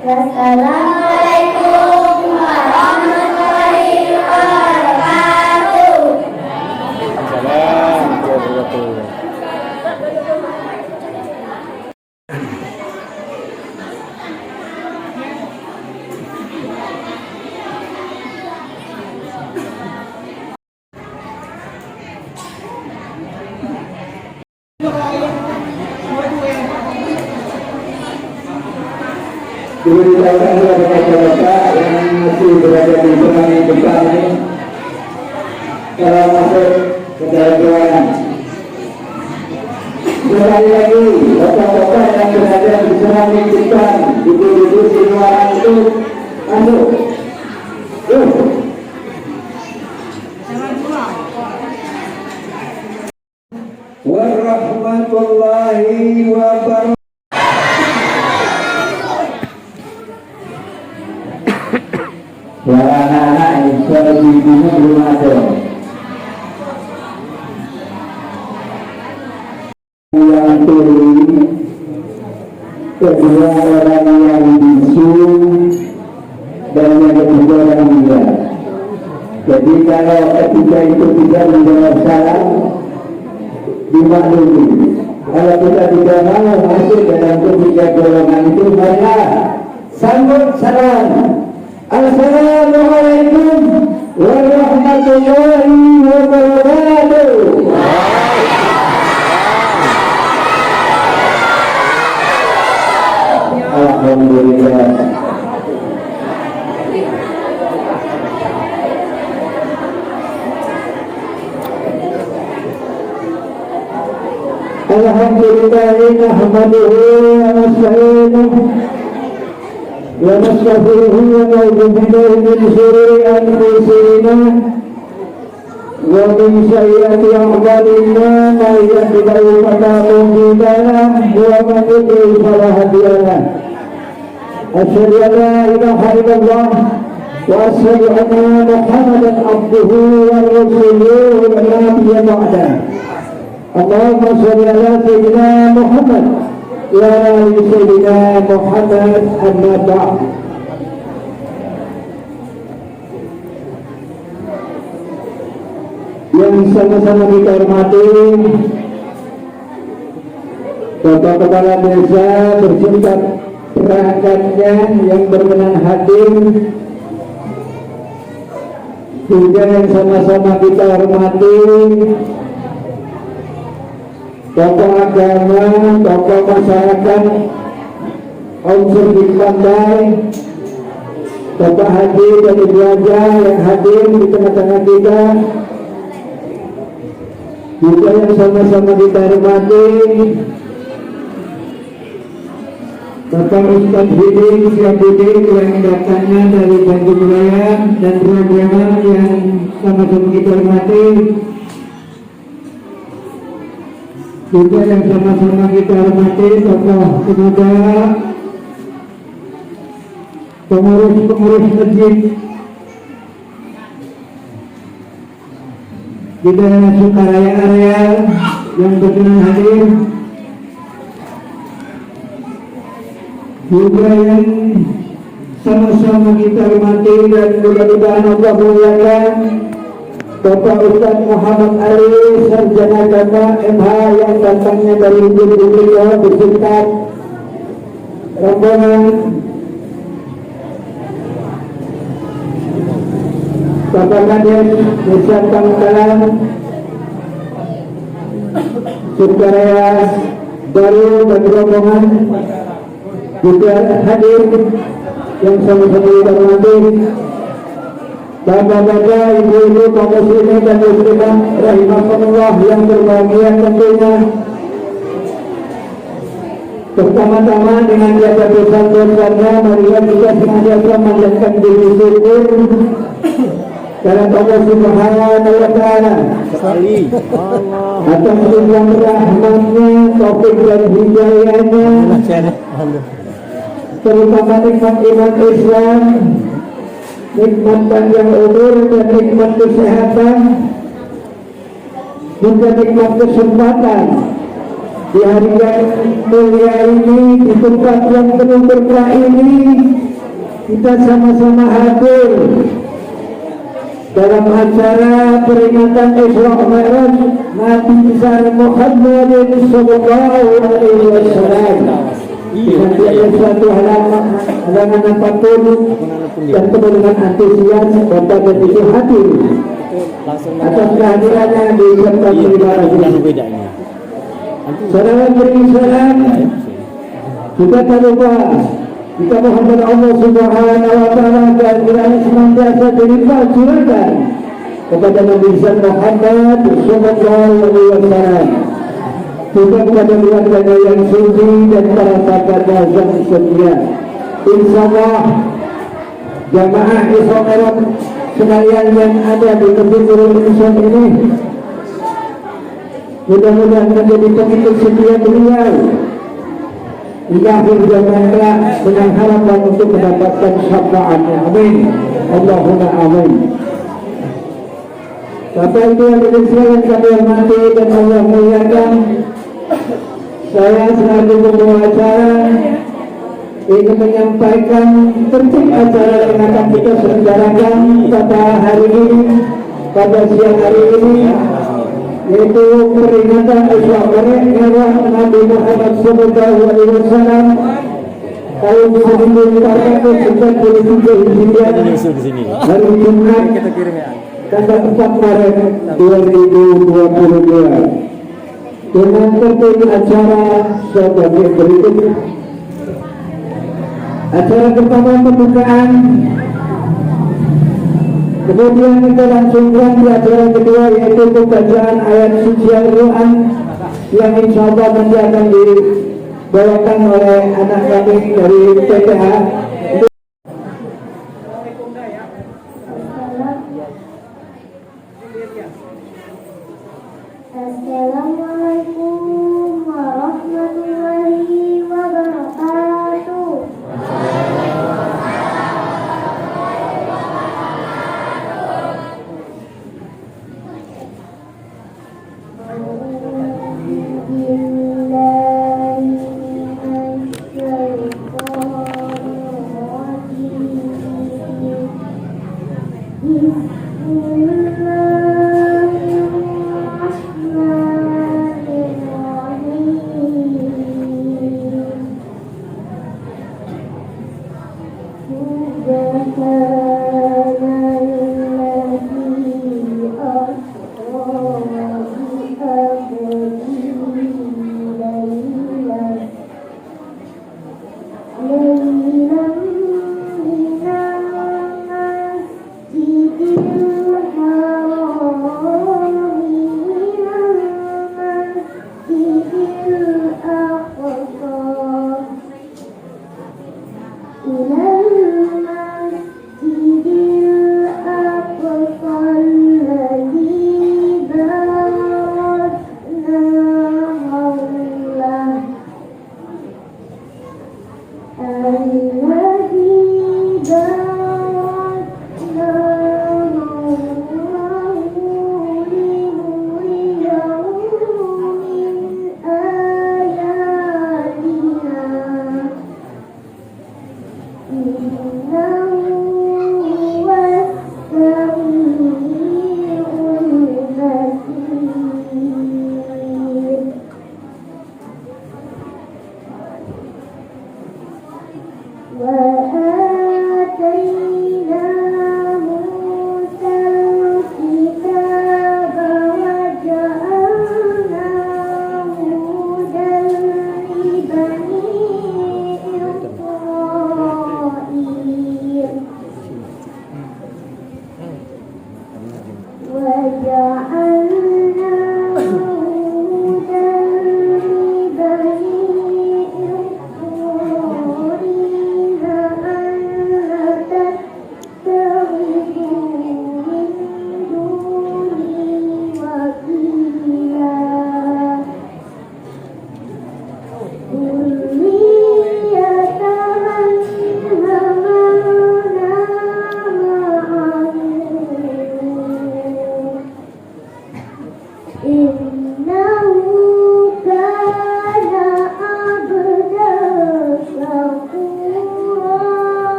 Wassalamualaikum warahmatullahi wabarakatuh. Assalamualaikum. Diberitahukan kepada masyarakat yang masih berada di belakang depan ini, kalau masuk ke dalam ruangan. Sekali lagi, bapak-bapak yang berada di samping depan, ibu-ibu di ruangan itu masuk. Warahmatullahi wabarakatuh. Suara anak-anak suara ibunya belum ada. Yang tuli, kedua orang yang bisu, dan yang ketiga yang meninggal. Jadi kalau ketiga itu tidak menjawab salam, dimaklumi. Kalau kita tidak mau masuk dalam ketiga golongan itu, maka sambut salam. Assalamualaikum warahmatullahi wabarakatuh. Alhamdulillah. Alhamdulillah, nahmaduhu wa nasta'inuhu wa nastaghfiruhu wa na'udzu billahi min shururi anfusina wa min sayyiati a'malina, may yahdihillahu fala mudilla lahu wa man yudlil fala hadiya lahu. Asyhadu an la ilaha illallah wa asyhadu anna Muhammadan abduhu wa rasuluhu la nabiyya ba'dahu. Allahumma shalli ala sayyidina Muhammad wa ala sayyidina Muhammad, amma ba'd. Yang sama-sama kita hormati Bapak Kepala Desa beserta perangkatnya yang berkenan hadir, juga yang sama-sama kita hormati tokoh agama, tokoh masyarakat, unsur di pandai, Bapak Haji dan Ibu Haja yang hadir di tengah-tengah kita, juga yang sama-sama kita hormati Bapak Ustadz Hidin Syabudin yang datangnya dari Bandung Raya dan program yang sama-sama kita hormati, juga yang sama-sama kita hormati tokoh pemuda, pengurus masjid, juga sukaraya area yang berkenan hadir, juga yang sama-sama kita hormati dan mudah-mudahan Allah muliakan Bapak Ustadz Muhammad Ali, Sarjana Agama MH yang datangnya dari Beliau beserta rombongan, Bapak Kades Desa Pangkalan, Sukaraya baru dan rombongan juga hadir yang sama-sama kita hormati. Bapak-bapak, ibu-ibu, kaum muslimin dan muslimat rahimakumullah yang berbahagia, tentunya pertama-tama dengan jaga dosa-dosanya, marilah kita senantiasa memanjatkan diri syukur karena Allah Subhanahu wa Ta'ala atas limpah rahmatnya, taufik dan hidayahnya, terutama nikmat iman Islam, nikmat panjang umur dan nikmat kesehatan, juga nikmat kesempatan di hari yang mulia ini, di tempat yang penuh berkah ini, kita sama-sama hadir dalam acara peringatan Isra Mi'raj Nabi besar Muhammad sallallahu alaihi wasallam. Dengan tiada suatu halangan apapun dan penuh dengan antusias Bapak dan Ibu hadir atas kehadirannya di tempat ibadah. Saudara berisalam, kita tak lupa kita mohon Allah Subhanahu wa taala agar kiranya senantiasa dilimpah curahkan kepada Nabi Muhammad sallallahu alaihi wasallam, juga kepada keluarga yang suci dan para sahabatnya yang setia. Insyaallah jamaah Isra Mi'raj sekalian yang ada di Kediri Indonesia ini mudah-mudahan menjadi pengikut setia beliau hingga akhir zaman kelak dengan harapan untuk mendapatkan syafaatnya. Amin. Allahumma amin. Bapak Ibu yang sekalian kami hormati dan Allah muliakan, saya selaku pembawa acara ingin menyampaikan tertib acara yang akan kita selenggarakan pada hari ini, pada siang hari ini, yaitu peringatan Isra Mi'raj Nabi Muhammad sallallahu alaihi wasallam tahun 1443 Hijriah, hari Jumat tanggal 4 Maret 2022, dengan tertib acara sebagai berikut. Acara pertama pembukaan, kemudian kita langsungkan di acara kedua yaitu pembacaan ayat suci Al-Quran yang insya Allah nanti akan dibawakan oleh anak kami dari PPH. Assalamualaikum warahmatullahi wabarakatuh.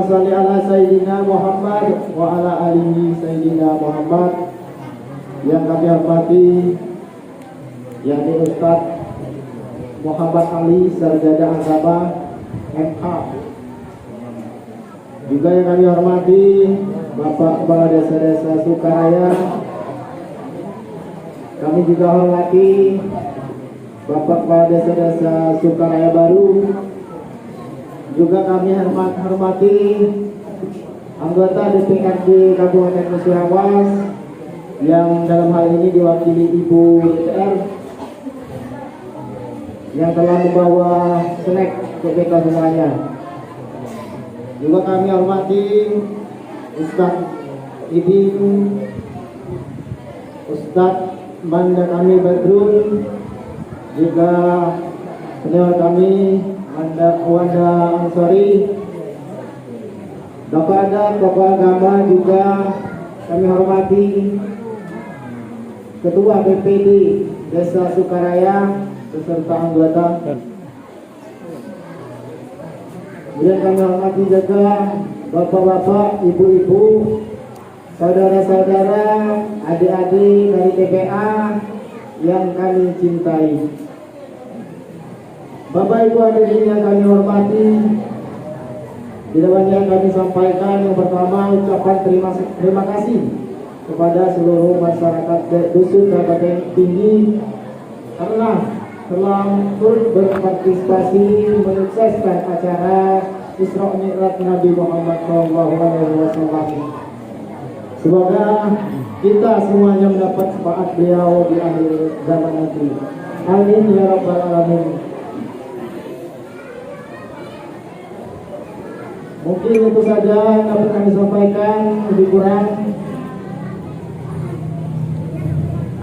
sholli ala Sayyidina Muhammad wa ala alihi Sayyidina Muhammad. Yang kami hormati yakni Ustadz Muhammad Ali Sarjana Agama MH. Juga yang kami hormati Bapak Kepala Desa-Desa Sukaraya. Kami juga hormati Bapak Kepala Desa-Desa Sukaraya Baru. Juga kami hormati anggota DPRD Kabupaten Musirawas yang dalam hal ini diwakili Ibu DPR yang telah membawa snack ke kita semuanya. Juga kami hormati Ustadz Idin, Ustadz Manda kami Badrun, juga senior kami Wanda Ansori, Bapak adat, Bapak agama. Juga kami hormati Ketua BPD Desa Sukaraya beserta anggota. Kemudian kami hormati juga bapak-bapak, ibu-ibu, saudara-saudara, adik-adik dari TPA yang kami cintai. Bapak Ibu hadirin yang kami hormati, tidak banyak kami sampaikan. Yang pertama, ucapan terima kasih kepada seluruh masyarakat Dusun Kabupaten Tinggi karena telah turut berpartisipasi menyukseskan acara Isra Mi'raj Nabi Muhammad SAW. Semoga kita semuanya mendapat syafaat beliau di akhir zaman nanti. Amin ya rabbal alamin. Mungkin itu saja yang dapat kami sampaikan, lebih kurang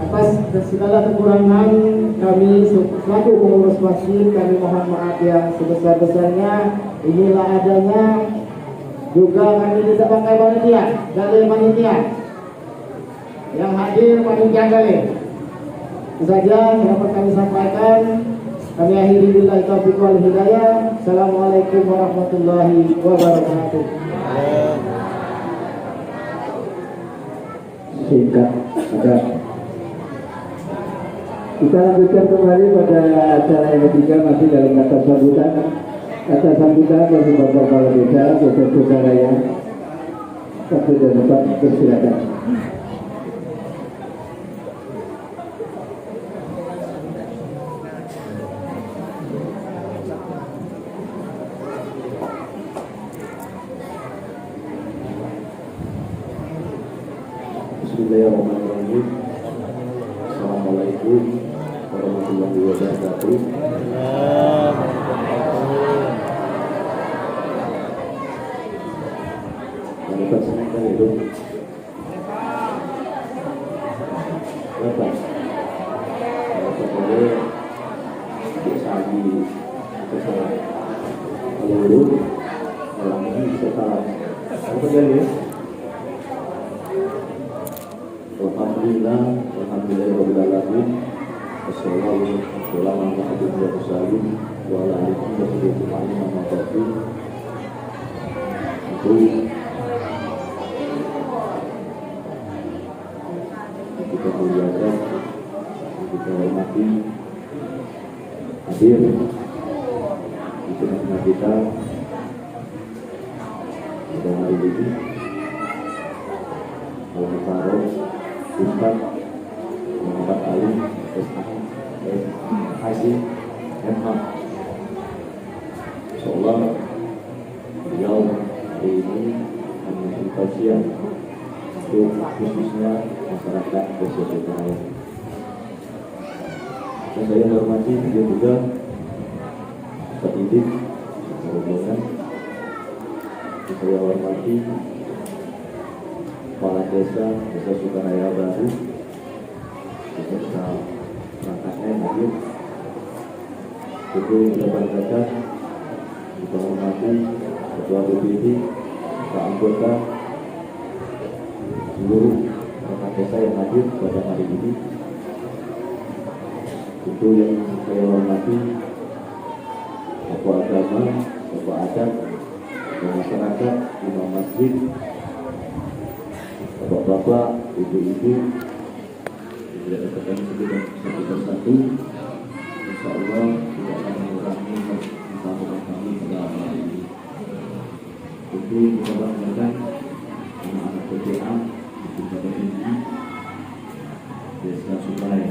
atas segala kekurangan kami selaku pengurus masjid kami mohon maaf yang sebesar-besarnya. Inilah adanya. Juga kami tidak pakai panitia, gale panitia yang hadir panitia gale. Itu saja yang dapat kami sampaikan. Kami akhiri billahi taufiq wal hidayah. Assalamualaikum warahmatullahi wabarakatuh. Singkat ada. Kita lanjutkan kembali pada acara yang ketiga, masih dalam kata sambutan. Kata sambutan dari Bapak Kepala Desa Desa Sukaraya. Satu dan empat, persilakan. Bismillahirrahmanirrahim. Assalamualaikum warahmatullahi wabarakatuh. Dapat senangkan itu. Dapat. Dapat boleh disagi kesalahan. Kalau dulu orang ini kesalahan. Apa jadi? Alhamdulillah, alhamdulillahirobbilalamin. Wassalamualaikum warahmatullahi wabarakatuh. Kita muliakan, kita hormati hadir di tengah-tengah kita pada hari ini. Al-Mukarram Ustadz Muhammad Ali SHC MH. Insyaallah beliau hari ini memberikan tausiah untuk khususnya masyarakat Desa Sukaraya. Dan saya hormati beliau juga Ustadz Idin rombongan. Saya hormati Kepala Desa Sukaraya Baru beserta perangkatnya hadir. Tentu dapat kata kita hormati Ketua BPD, Pak anggota, seluruh perangkat desa yang hadir pada hari ini. Tentu yang saya hormati Bapak agama, Bapak adat, dan masyarakat, imam masjid, bapak-bapak, ibu-ibu, tidak dapat kami sebutkan satu persatu. Insya Allah tidak akan mengurangi kesabaran kami pada hari ini. Itu kita banggakan anak-anak PPA di tingkat tinggi Desa Sungai.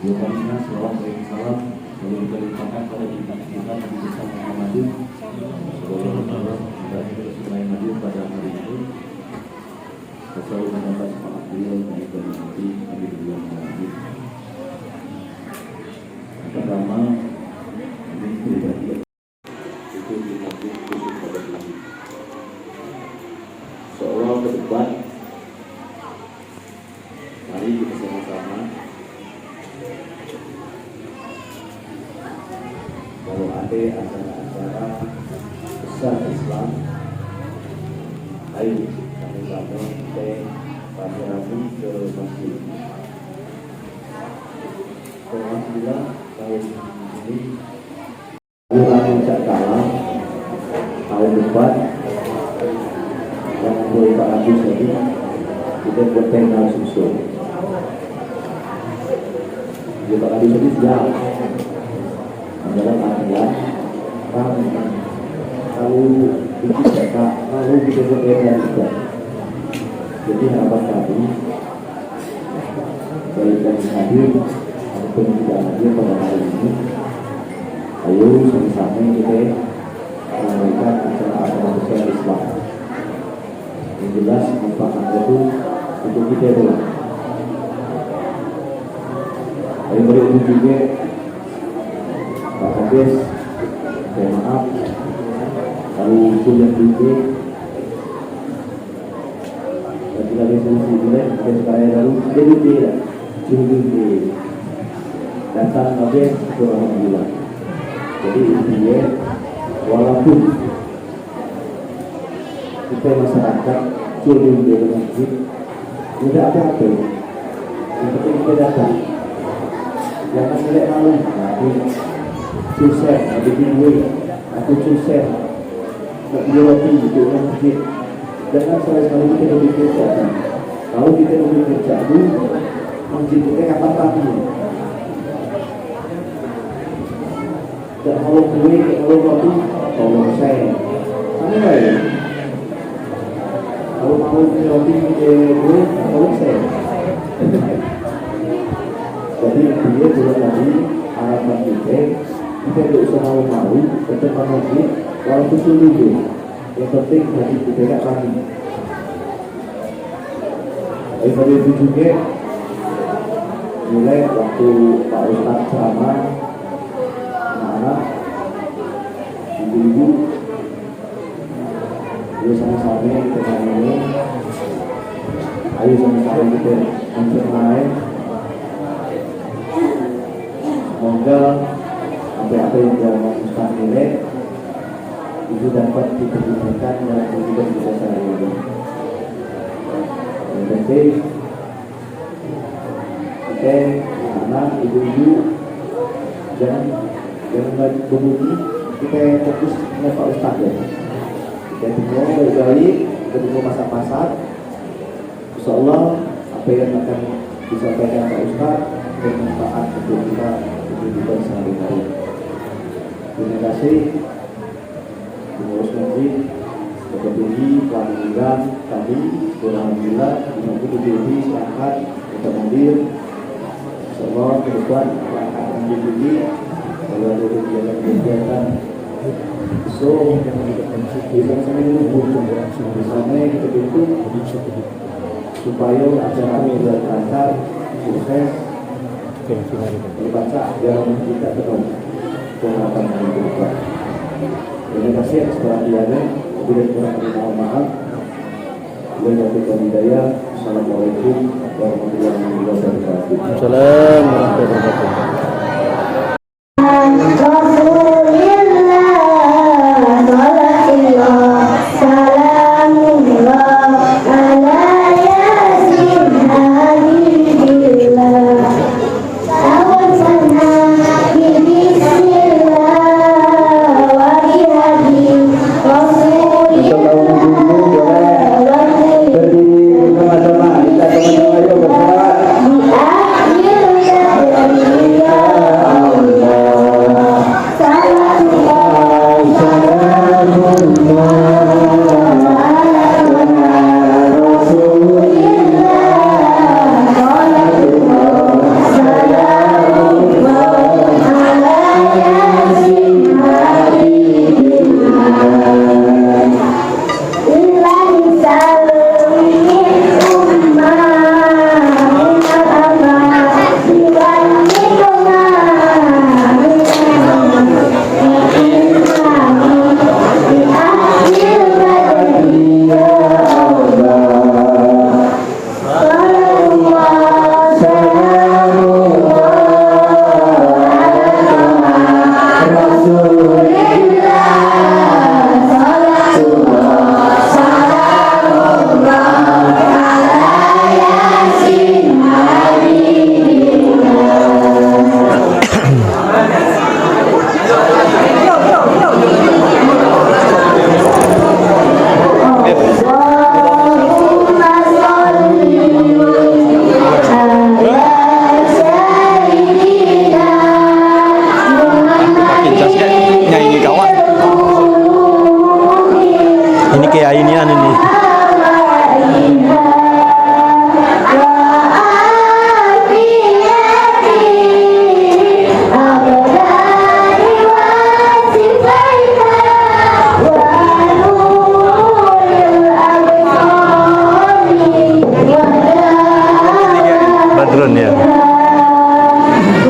Dua kalinya selawat dan salam selalu kita limpahkan pada kita Nabi besar Muhammadin Sallallahu Alaihi Wasallam pada hari ini. Selalu mendapat semangat beliau dari Nabi Nabi Muhammad. Pertama, ini pribadi itu dinasti khusus pada diri. Seolah ke depan, mari kita sama-sama. Kalau ada acara-acara besar Islam, ayo sama-sama kita rapi ke masjid. Alhamdulillah tahun ini bulan tak kalah tahun depan yang 400 lagi kita buat tenda susun. Di 400 lagi siap adalah artian kalau kita buat tenda juga. Jadi harapan kami baik yang hadir ataupun tidak hadir pada hari ini, ayo sama-sama kita mengadakan acara-acara besar Islam. Yang jelas manfaatnya itu untuk kita dulu. Ayo beri juga Pak Habis, saya maaf kalau itu yang juga tidak resolusi boleh ada sekali lalu jadi tidak cuma datang habis ke Alhamdulillah. Jadi intinya walaupun kita masyarakat cuma di masjid tidak apa-apa, yang penting kita datang. Jangan tidak malu, aku susah, aku tinggi, aku susah nak beli roti di masjid. Jangan sekali-sekali kita lebih kerja. Kalau kita lebih kerja itu masjid kita kapan pagi. Dan kalau kue, kalau roti, tolong saya. Sama ya. Kalau mau roti kue, tolong saya. Jadi dia juga tadi harapan kita tidak usah mau tetap masjid walaupun sulit. Yang penting hati kita tidak kami. Daripada itu juga mulai waktu Pak Ustaz ceramah, anak-anak, ibu-ibu, ayo sama-sama kita ngomong, ayo sama-sama kita mencermai. Semoga apa yang Pak Ustaz nilai itu dapat dipergunakan dalam kehidupan kita sehari-hari. Yang penting kita anak ibu-ibu jangan berbudi, kita fokus dengan Pak Ustaz ya. Kita tunggu baik-baik, kita tunggu masak-masak. Insyaallah apa yang akan disampaikan Pak Ustaz bermanfaat untuk kita kehidupan sehari-hari. Terima kasih. Pengurus masjid, Bapak Tinggi, Pelayanan kami, alhamdulillah, dimampu diberi silahkan untuk hadir. Insyaallah ke depan akan diikuti kalau ada kegiatan-kegiatan so yang kita sampai dulu bersama kita bentuk supaya acara ini lancar, sukses, terbaca dalam kita ketemu pengharapan yang berubah. Terima kasih atas perhatiannya. Bila kurang mohon maaf. Wabillahi hidayah. Assalamualaikum warahmatullahi wabarakatuh. Assalamualaikum warahmatullahi wabarakatuh. Wa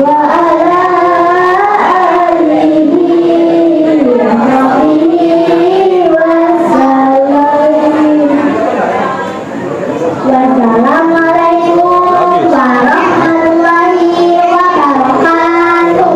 وعلى آله وصحبه وسلم. Wassalamualaikum warahmatullahi wabarakatuh.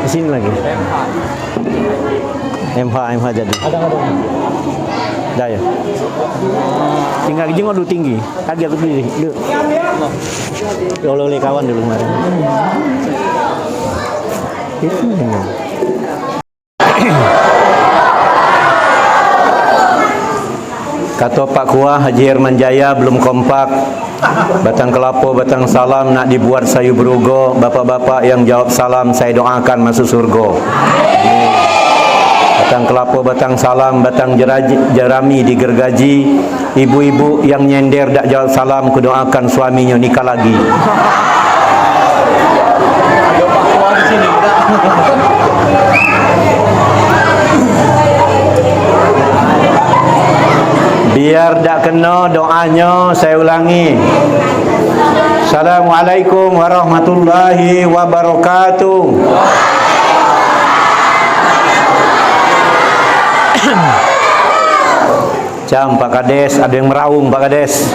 Di sini lagi. MH jadi. Ada. Dah ya. Tinggal jengok dulu tinggi. Kaki aku beli. Oleh kawan dulu kemarin. Itu yang. Kata Pak Kuah Haji Herman Jaya belum kompak. Batang Kelapo, Batang Salam nak dibuat sayu berugo. Bapak-bapak yang jawab salam saya doakan masuk surga. Batang Kelapo, Batang Salam, Batang Jerami digergaji. Ibu-ibu yang nyender tak jawab salam ku doakan suaminya nikah lagi. Ada Pak Kuah di sini. Biar tak kena doanya saya ulangi. Assalamualaikum warahmatullahi wabarakatuh. Jam Pak Kades, ada yang meraung Pak Kades.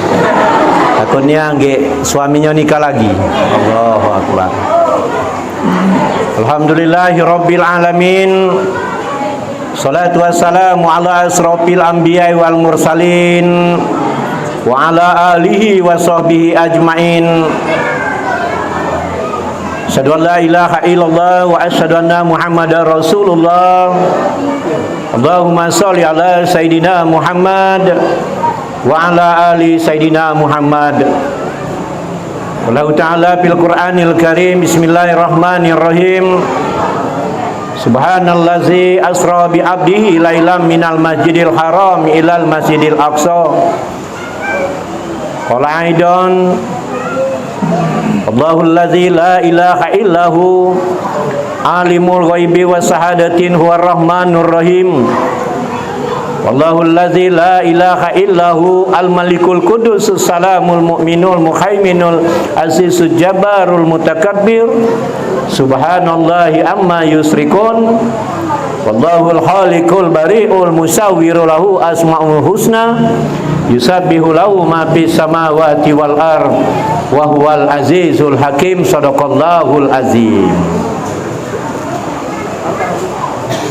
Takutnya suaminya nikah lagi. Allahu Akbar. Alhamdulillahirabbil alamin. Salatu wassalamu ala asrofil anbiya wal mursalin wa ala alihi wa sahbihi ajmain. Asyhadu an la ilaha illallah wa asyhadu anna Muhammadar Rasulullah. Allahumma sholli ala sayidina Muhammad wa ala ali sayidina Muhammad. Wallahu ta'ala fil Qur'anil Karim. Bismillahirrahmanirrahim. Subhanallazi asra bi 'abdihi lailam minal masjidil haram ilal masjidil aqsa. Qala aidan Allahul ladzi la ilaha illahu alimul ghaibi was shahadatin huwar rahmanur rahim. Wallahul ladzi la ilaha illahu al malikul qudusus salamul mu'minul muhaiminul azizul jabbarul mutakabbir. Subhanallahi amma yusrikun. Wallahul khaliqul bari'ul musawwiru lahu asma'ul husna. Yusabbihu lahu ma fis samawati wal ard wa huwal azizul hakim. Shadaqallahul azim.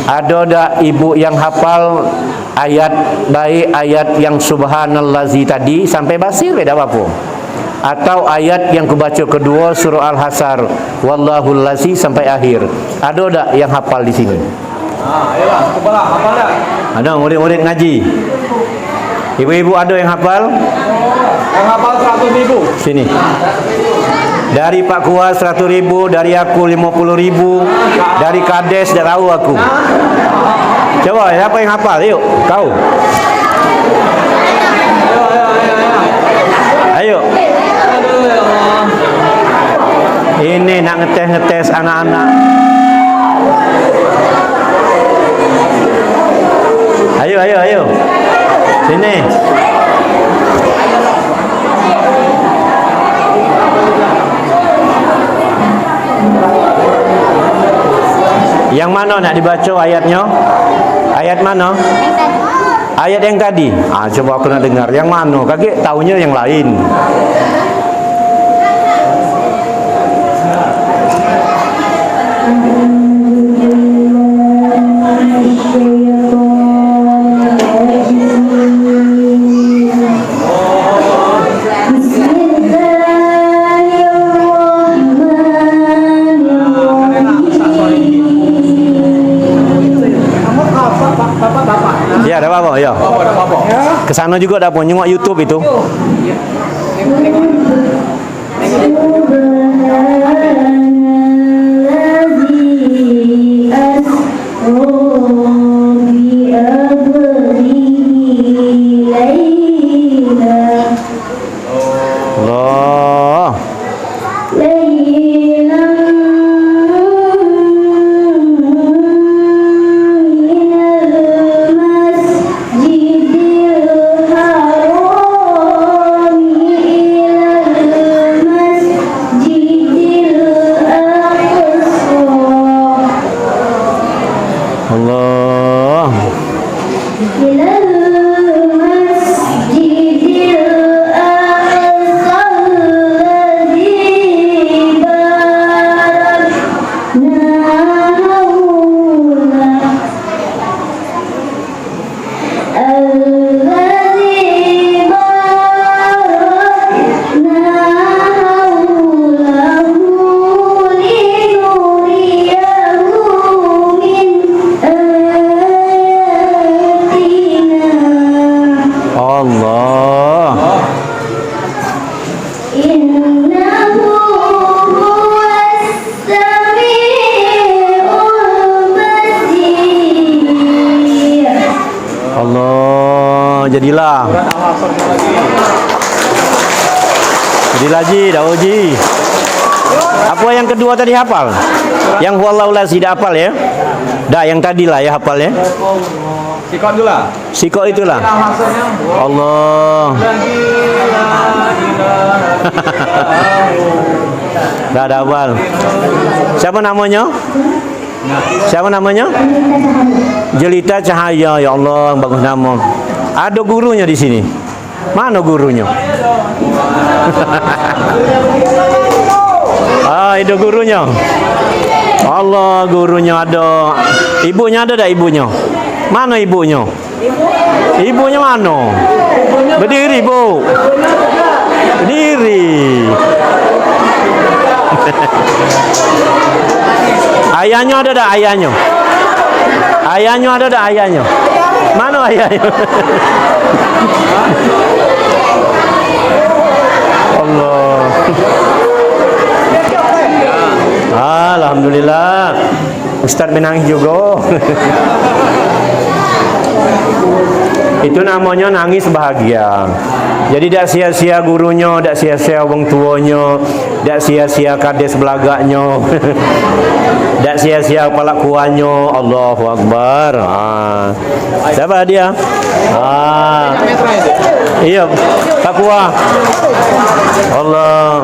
Ada tak ibu yang hafal ayat baik ayat yang subhanallazi tadi sampai basir tidak apa-apa? Atau ayat yang kubaca kedua surah Al-Hasr wallahul lazi sampai akhir. Ada tak yang hafal di sini? Ayolah, kepala hafal tak? Ada murid-murid ngaji. Ibu-ibu ada yang hafal? Yang hafal 100.000. Sini. Dari Pak Kuas 100.000, dari aku 50.000, dari Kades dah tahu aku. Coba siapa yang hafal? Yuk, kau. Ayo. Ini nak ngetes anak-anak. Ayo. Sini. Yang mana nak dibaca ayatnya? Ayat mana? Ayat yang tadi. Coba aku nak dengar. Yang mana? Kakek tahunya yang lain. Ya, ada apa-apa ya. apa? Ke sana juga dah pun nyengok YouTube itu. Subhanalladzi asra bi abdihi laylan Allah. Allah. Allah. Innahu huwas sami'ul basir. Allah. Jadilah. Jadilah Ji, dah Ji. Apa yang kedua tadi hafal? Yang huwallahu la tidak hafal ya? Dah yang tadilah ya hafal ya. Sikot dulu lah. Sikok itulah. Maksudnya Allah. Dah ada hafal. Siapa namanya? Siapa namanya? Jelita Cahaya. Ya Allah, bagus nama. Ada gurunya di sini. Mana gurunya? Ah, itu gurunya. Allah, gurunya ada. Ibunya ada tak ibunya? Mana ibunya? Ibunya mana? Berdiri, Bu. Berdiri. Ayahnya ada tak ayahnya? Ayahnya ada tak ayahnya? Mana ayahnya? Allah. Alhamdulillah. Ustaz menangis juga. Itu namanya nangis bahagia. Jadi tak sia-sia gurunya, tak sia-sia orang tuanya, tak sia-sia kades belagaknya, tak sia-sia kepala kuahnya. Allahu Akbar. Siapa dia? Iya, Pak Kuah. Allah.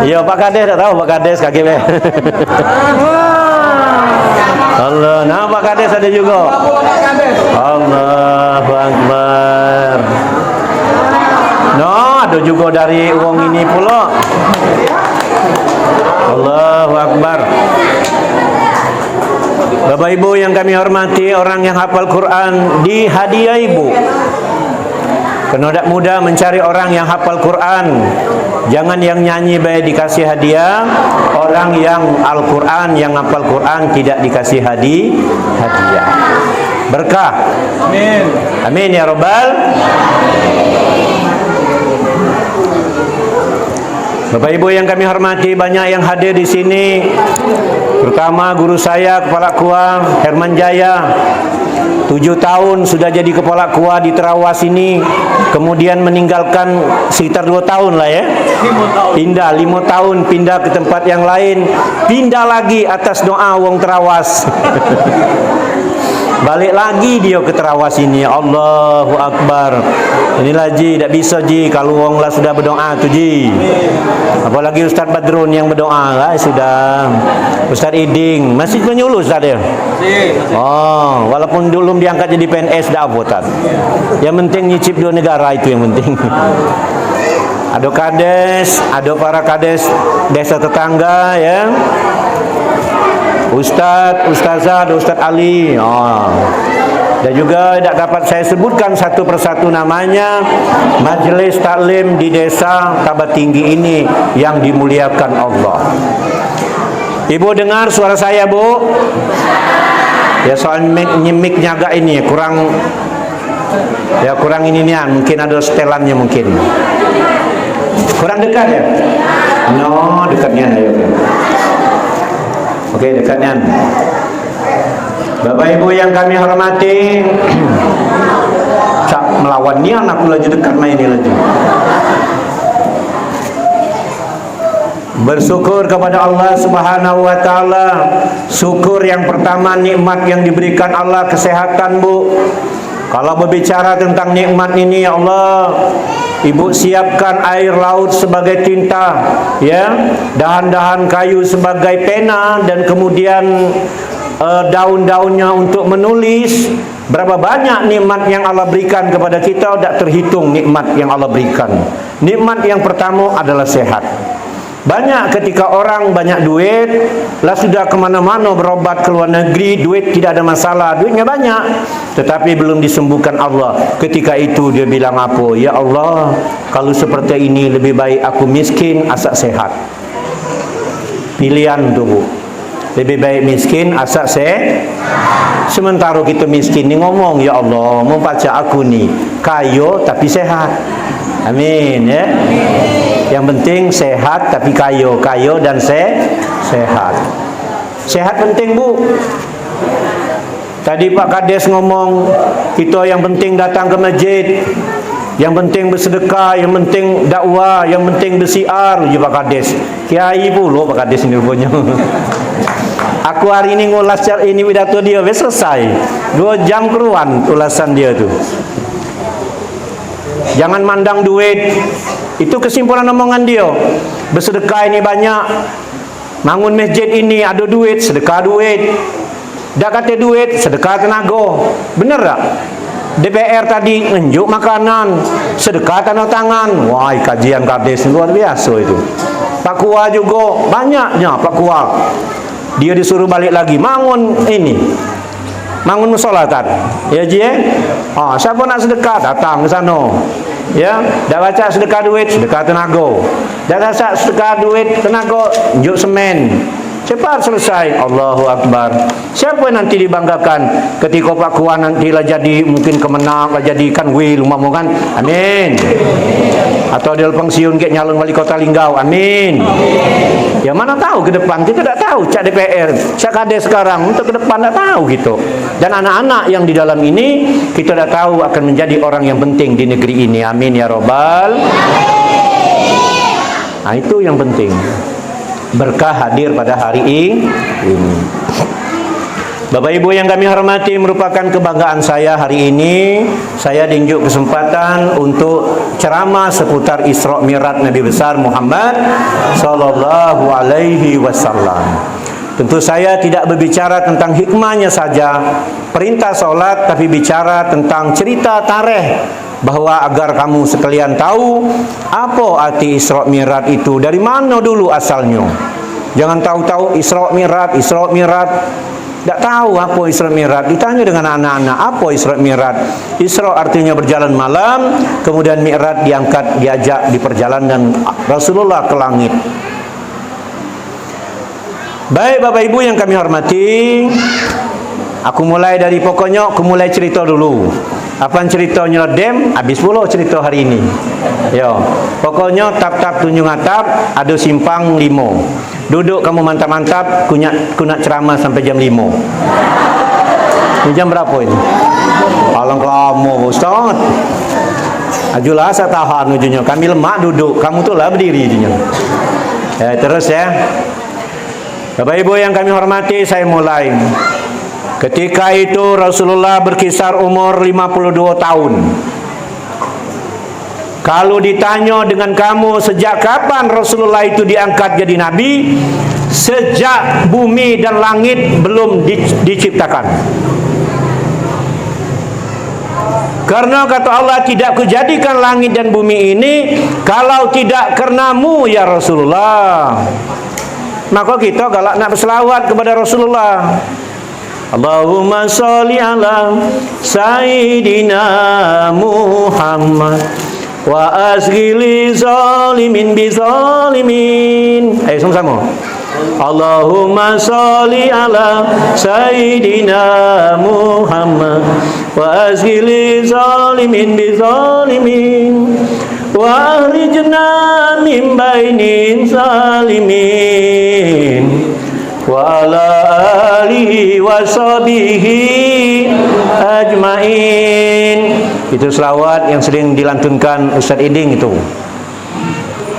Iya, Pak Kades tak tahu Pak Kades kaki be. Allah, nah Pak Kades ada juga. Allahu Akbar. No, ada juga dari uang ini pula. Allahu Akbar. Bapak Ibu yang kami hormati, orang yang hafal Quran dihadiah Ibu. Kena tak mudah mencari orang yang hafal Quran. Jangan yang nyanyi baik dikasih hadiah. Orang yang Al-Quran, yang hafal Quran tidak dikasih hadiah. Berkah. Amin. Amin ya Rabbal. Bapak Ibu yang kami hormati, banyak yang hadir di sini. Terutama guru saya, Kepala KUA Herman Jaya. 7 tahun sudah jadi Kepala KUA di Terawas ini. Kemudian meninggalkan sekitar 2 tahun lah ya. 5 tahun pindah ke tempat yang lain. Pindah lagi atas doa wong Terawas. Balik lagi dia ke Terawas ini. Allahu Akbar. Inilah Ji, tak bisa Ji kalau orang lah sudah berdoa tu Ji. Apalagi Ustaz Badrun yang berdoa lah sudah. Ustaz Iding masih menyuluh Ustaz dia. Oh, walaupun belum diangkat jadi PNS dah apa Ustaz. Yang penting nyicip 2 negara itu yang penting. Ada kades, ada para kades desa tetangga ya. Ustaz, Ustazah, ada Ustaz Ali. Dan juga tidak dapat saya sebutkan satu persatu namanya. Majelis taklim di desa Tabatinggi ini yang dimuliakan Allah. Ibu dengar suara saya, Bu? Ya soal mic nyaga ini kurang Ya kurang ini nih, mungkin ada setelannya mungkin. Kurang dekat ya? No, dekatnya ayo. Oke, dekatnya. Bapak Ibu yang kami hormati, cak melawan ni anakku laju dekat main ini laju. Bersyukur kepada Allah Subhanahu wa taala. Syukur yang pertama nikmat yang diberikan Allah, kesehatan, Bu. Kalau berbicara tentang nikmat ini, ya Allah, Ibu siapkan air laut sebagai tinta, ya, dahan-dahan kayu sebagai pena, dan kemudian daun-daunnya untuk menulis. Berapa banyak nikmat yang Allah berikan kepada kita, tidak terhitung nikmat yang Allah berikan. Nikmat yang pertama adalah sehat. Banyak ketika orang banyak duit, lah sudah kemana-mana berobat ke luar negeri, duit tidak ada masalah, duitnya banyak, tetapi belum disembuhkan Allah. Ketika itu dia bilang apa? Ya Allah, kalau seperti ini lebih baik aku miskin asal sehat. Pilihan tu, Bu. Lebih baik miskin asal sehat. Sementara kita miskin ni ngomong, ya Allah, mau baca aku ni kaya tapi sehat. Amin, ya. Yang penting sehat tapi kayo dan sehat. Sehat penting, Bu. Tadi Pak Kades ngomong, kita yang penting datang ke masjid, yang penting bersedekah, yang penting dakwah, yang penting bersiar. Je Pak Kades. Kiai pula Pak Kades ni rupanya. Aku hari ini ngulas ini pidato dia, selesai. 2 jam keruan ulasan dia tu. Jangan mandang duit. Itu kesimpulan omongan dia. Bersedekah ini banyak, bangun masjid ini ada duit, sedekah duit. Dah kata duit, sedekah tenaga. Benar tak? DPR tadi nunjuk makanan, sedekah tanda tangan. Wah, kajian Kades luar biasa itu. Pak Kua juga banyaknya Pak Kua. Dia disuruh balik lagi bangun ini, bangun musola tak? Ya Ji, siapa nak sedekah datang ke sana. Ya, dah baca sedekah duit, sedekah tenaga. Dah baca sedekah duit, tenaga, unjuk semen. Cepat selesai. Allahu Akbar. Siapa nanti dibanggakan ketika Pak Kuan nanti lah jadi mungkin kemenang, lah jadi kan wil umpama kan. Amin. Atau dia pensiun ke nyalon wali kota Linggau. Amin. Ya mana tahu ke depan, kita tak tahu cak DPR, cak Kades sekarang untuk ke depan tak tahu gitu. Dan anak-anak yang di dalam ini kita tak tahu akan menjadi orang yang penting di negeri ini. Amin ya robbal. Nah, itu yang penting. Berkah hadir pada hari ini. Bapak Ibu yang kami hormati, merupakan kebanggaan saya hari ini. Saya diunjuk kesempatan untuk ceramah seputar Isra Mi'raj Nabi besar Muhammad sallallahu alaihi wasallam. Tentu saya tidak berbicara tentang hikmahnya saja, perintah solat, tapi bicara tentang cerita tarikh, bahwa agar kamu sekalian tahu apa arti Isra Mi'raj itu, dari mana dulu asalnya. Jangan tahu-tahu Isra Mi'raj, Isra Mi'raj. Tak tahu apa Isra Mi'raj. Ditanya dengan anak-anak, apa Isra Mi'raj? Isra artinya berjalan malam, kemudian Mi'raj diangkat, diajak di perjalanan Rasulullah ke langit. Baik Bapak Ibu yang kami hormati, aku mulai dari pokoknya, aku mulai cerita dulu. Apa ceritanya dem? Habis pula cerita hari ini. Yo, pokoknya tap-tap tunjung atap, ada simpang 5. Duduk kamu mantap-mantap, kunak ceramah sampai jam 5. Ini jam berapa ini? Alang kamu Ustaz. Ajulah saya tahan ujungnya. Kami lemah duduk, kamu tuh lah berdiri ujungnya. Ya, terus ya. Bapak Ibu yang kami hormati, saya mulai. Ketika itu Rasulullah berkisar umur 52 tahun. Kalau ditanya dengan kamu sejak kapan Rasulullah itu diangkat jadi nabi, sejak bumi dan langit belum diciptakan. Karena kata Allah, tidak kujadikan langit dan bumi ini kalau tidak karenamu ya Rasulullah. Maka kita galak nak berselawat kepada Rasulullah. Allahumma sholli ala Sayyidina Muhammad wa asghili zalimin bi zalimin. Ayo sama-sama. Allahumma sholli ala Sayyidina Muhammad wa azhili zalimin bi zalimin wa ahrijna min bainin zalimin wa ala alihi wa sahbihi ajmain. Itu selawat yang sering dilantunkan Ustaz Iding itu.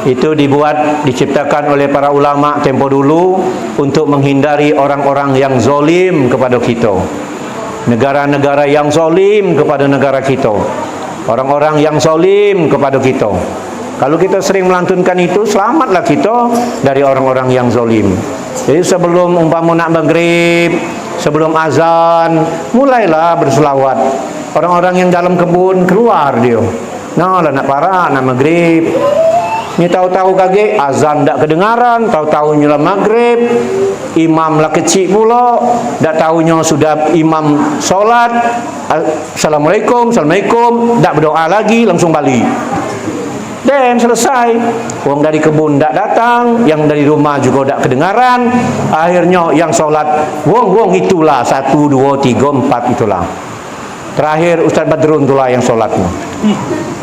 Itu diciptakan oleh para ulama tempo dulu untuk menghindari orang-orang yang zolim kepada kita, negara-negara yang zolim kepada negara kita, orang-orang yang zolim kepada kita. Kalau kita sering melantunkan itu, selamatlah kita dari orang-orang yang zolim. Jadi sebelum umpama nak maghrib, sebelum azan, mulailah berselawat. Orang-orang yang dalam kebun keluar dia. Nah, lah nak parah, nak maghrib. Ni tahu-tahu kaget azan tak kedengaran, tahu-tahu nyala maghrib, imam lah kecil pula, tak tahunya sudah imam solat, assalamualaikum, assalamualaikum, tak berdoa lagi, langsung balik. Dan selesai. Orang dari kebun tak datang, yang dari rumah juga tak kedengaran. Akhirnya yang solat, wong itulah 1, 2, 3, 4 itulah. Terakhir Ustaz Badrun itulah yang solatnya.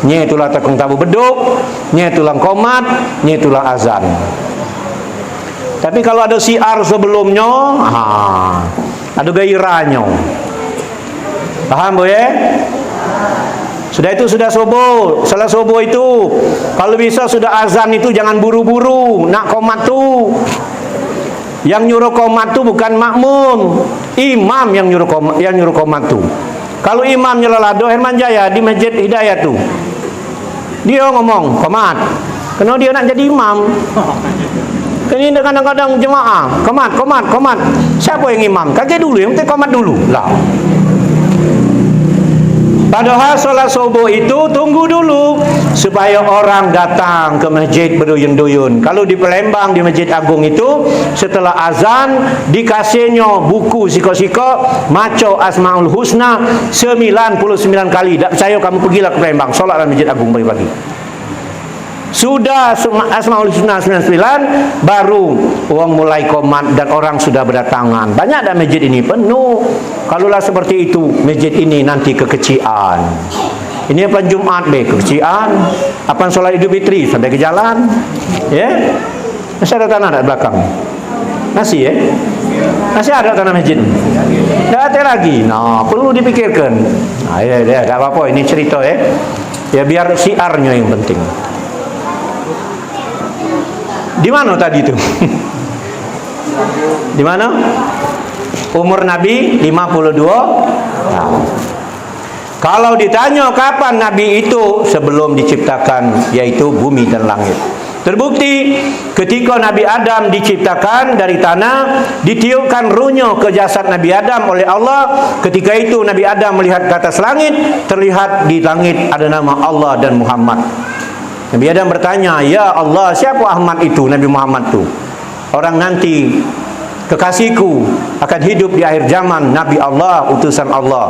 Nya itulah takung tabu beduk, nya itulah qomat, nya itulah azan. Tapi kalau ada siar sebelumnya, ada gairahnya. Paham boleh? Sudah itu sudah subuh. Salah subuh itu kalau bisa sudah azan itu jangan buru-buru nak qomat tu. Yang nyuruh qomat tu bukan makmum, imam yang nyuruh qomat tu. Kalau imam nyelalado Herman Jaya di Masjid Hidayat tu, dia ngomong qomat, kerana dia nak jadi imam. Ini kadang-kadang jemaah qomat. Siapa yang imam? Kaget dulu, yang penting qomat dulu lah. Padahal solat subuh itu tunggu dulu supaya orang datang ke masjid berduyun-duyun. Kalau di Palembang di Masjid Agung itu setelah azan dikasihnya buku siko-siko maco Asmaul Husna 99 kali. Tak percaya kamu pergilah ke Palembang, solatlah Masjid Agung pagi-pagi. Sudah Asmaul Husna 99 baru orang mulai qomat dan orang sudah berdatangan. Banyak dah masjid ini penuh. Kalaulah seperti itu, masjid ini nanti kekecian. Ini apa Jumat be kekecian. Apa solat Idul Fitri sampai ke jalan. Ya. Masih ada tanah di belakang. Masih ya? Masih ada tanah masjid. Tak ada lagi. Nah, perlu dipikirkan. Nah, ya, tak apa-apa ini cerita ya. Ya biar siarnya yang penting. Di mana tadi itu? Di mana? Umur Nabi 52 tahun. Kalau ditanya kapan Nabi itu, sebelum diciptakan, yaitu bumi dan langit. Terbukti ketika Nabi Adam diciptakan dari tanah, ditiupkan ruhnya ke jasad Nabi Adam oleh Allah. Ketika itu Nabi Adam melihat ke atas langit, terlihat di langit ada nama Allah dan Muhammad. Nabi Adam bertanya, "Ya Allah, siapa Ahmad itu?" Nabi Muhammad itu. Orang nanti kekasihku akan hidup di akhir zaman, Nabi Allah, utusan Allah.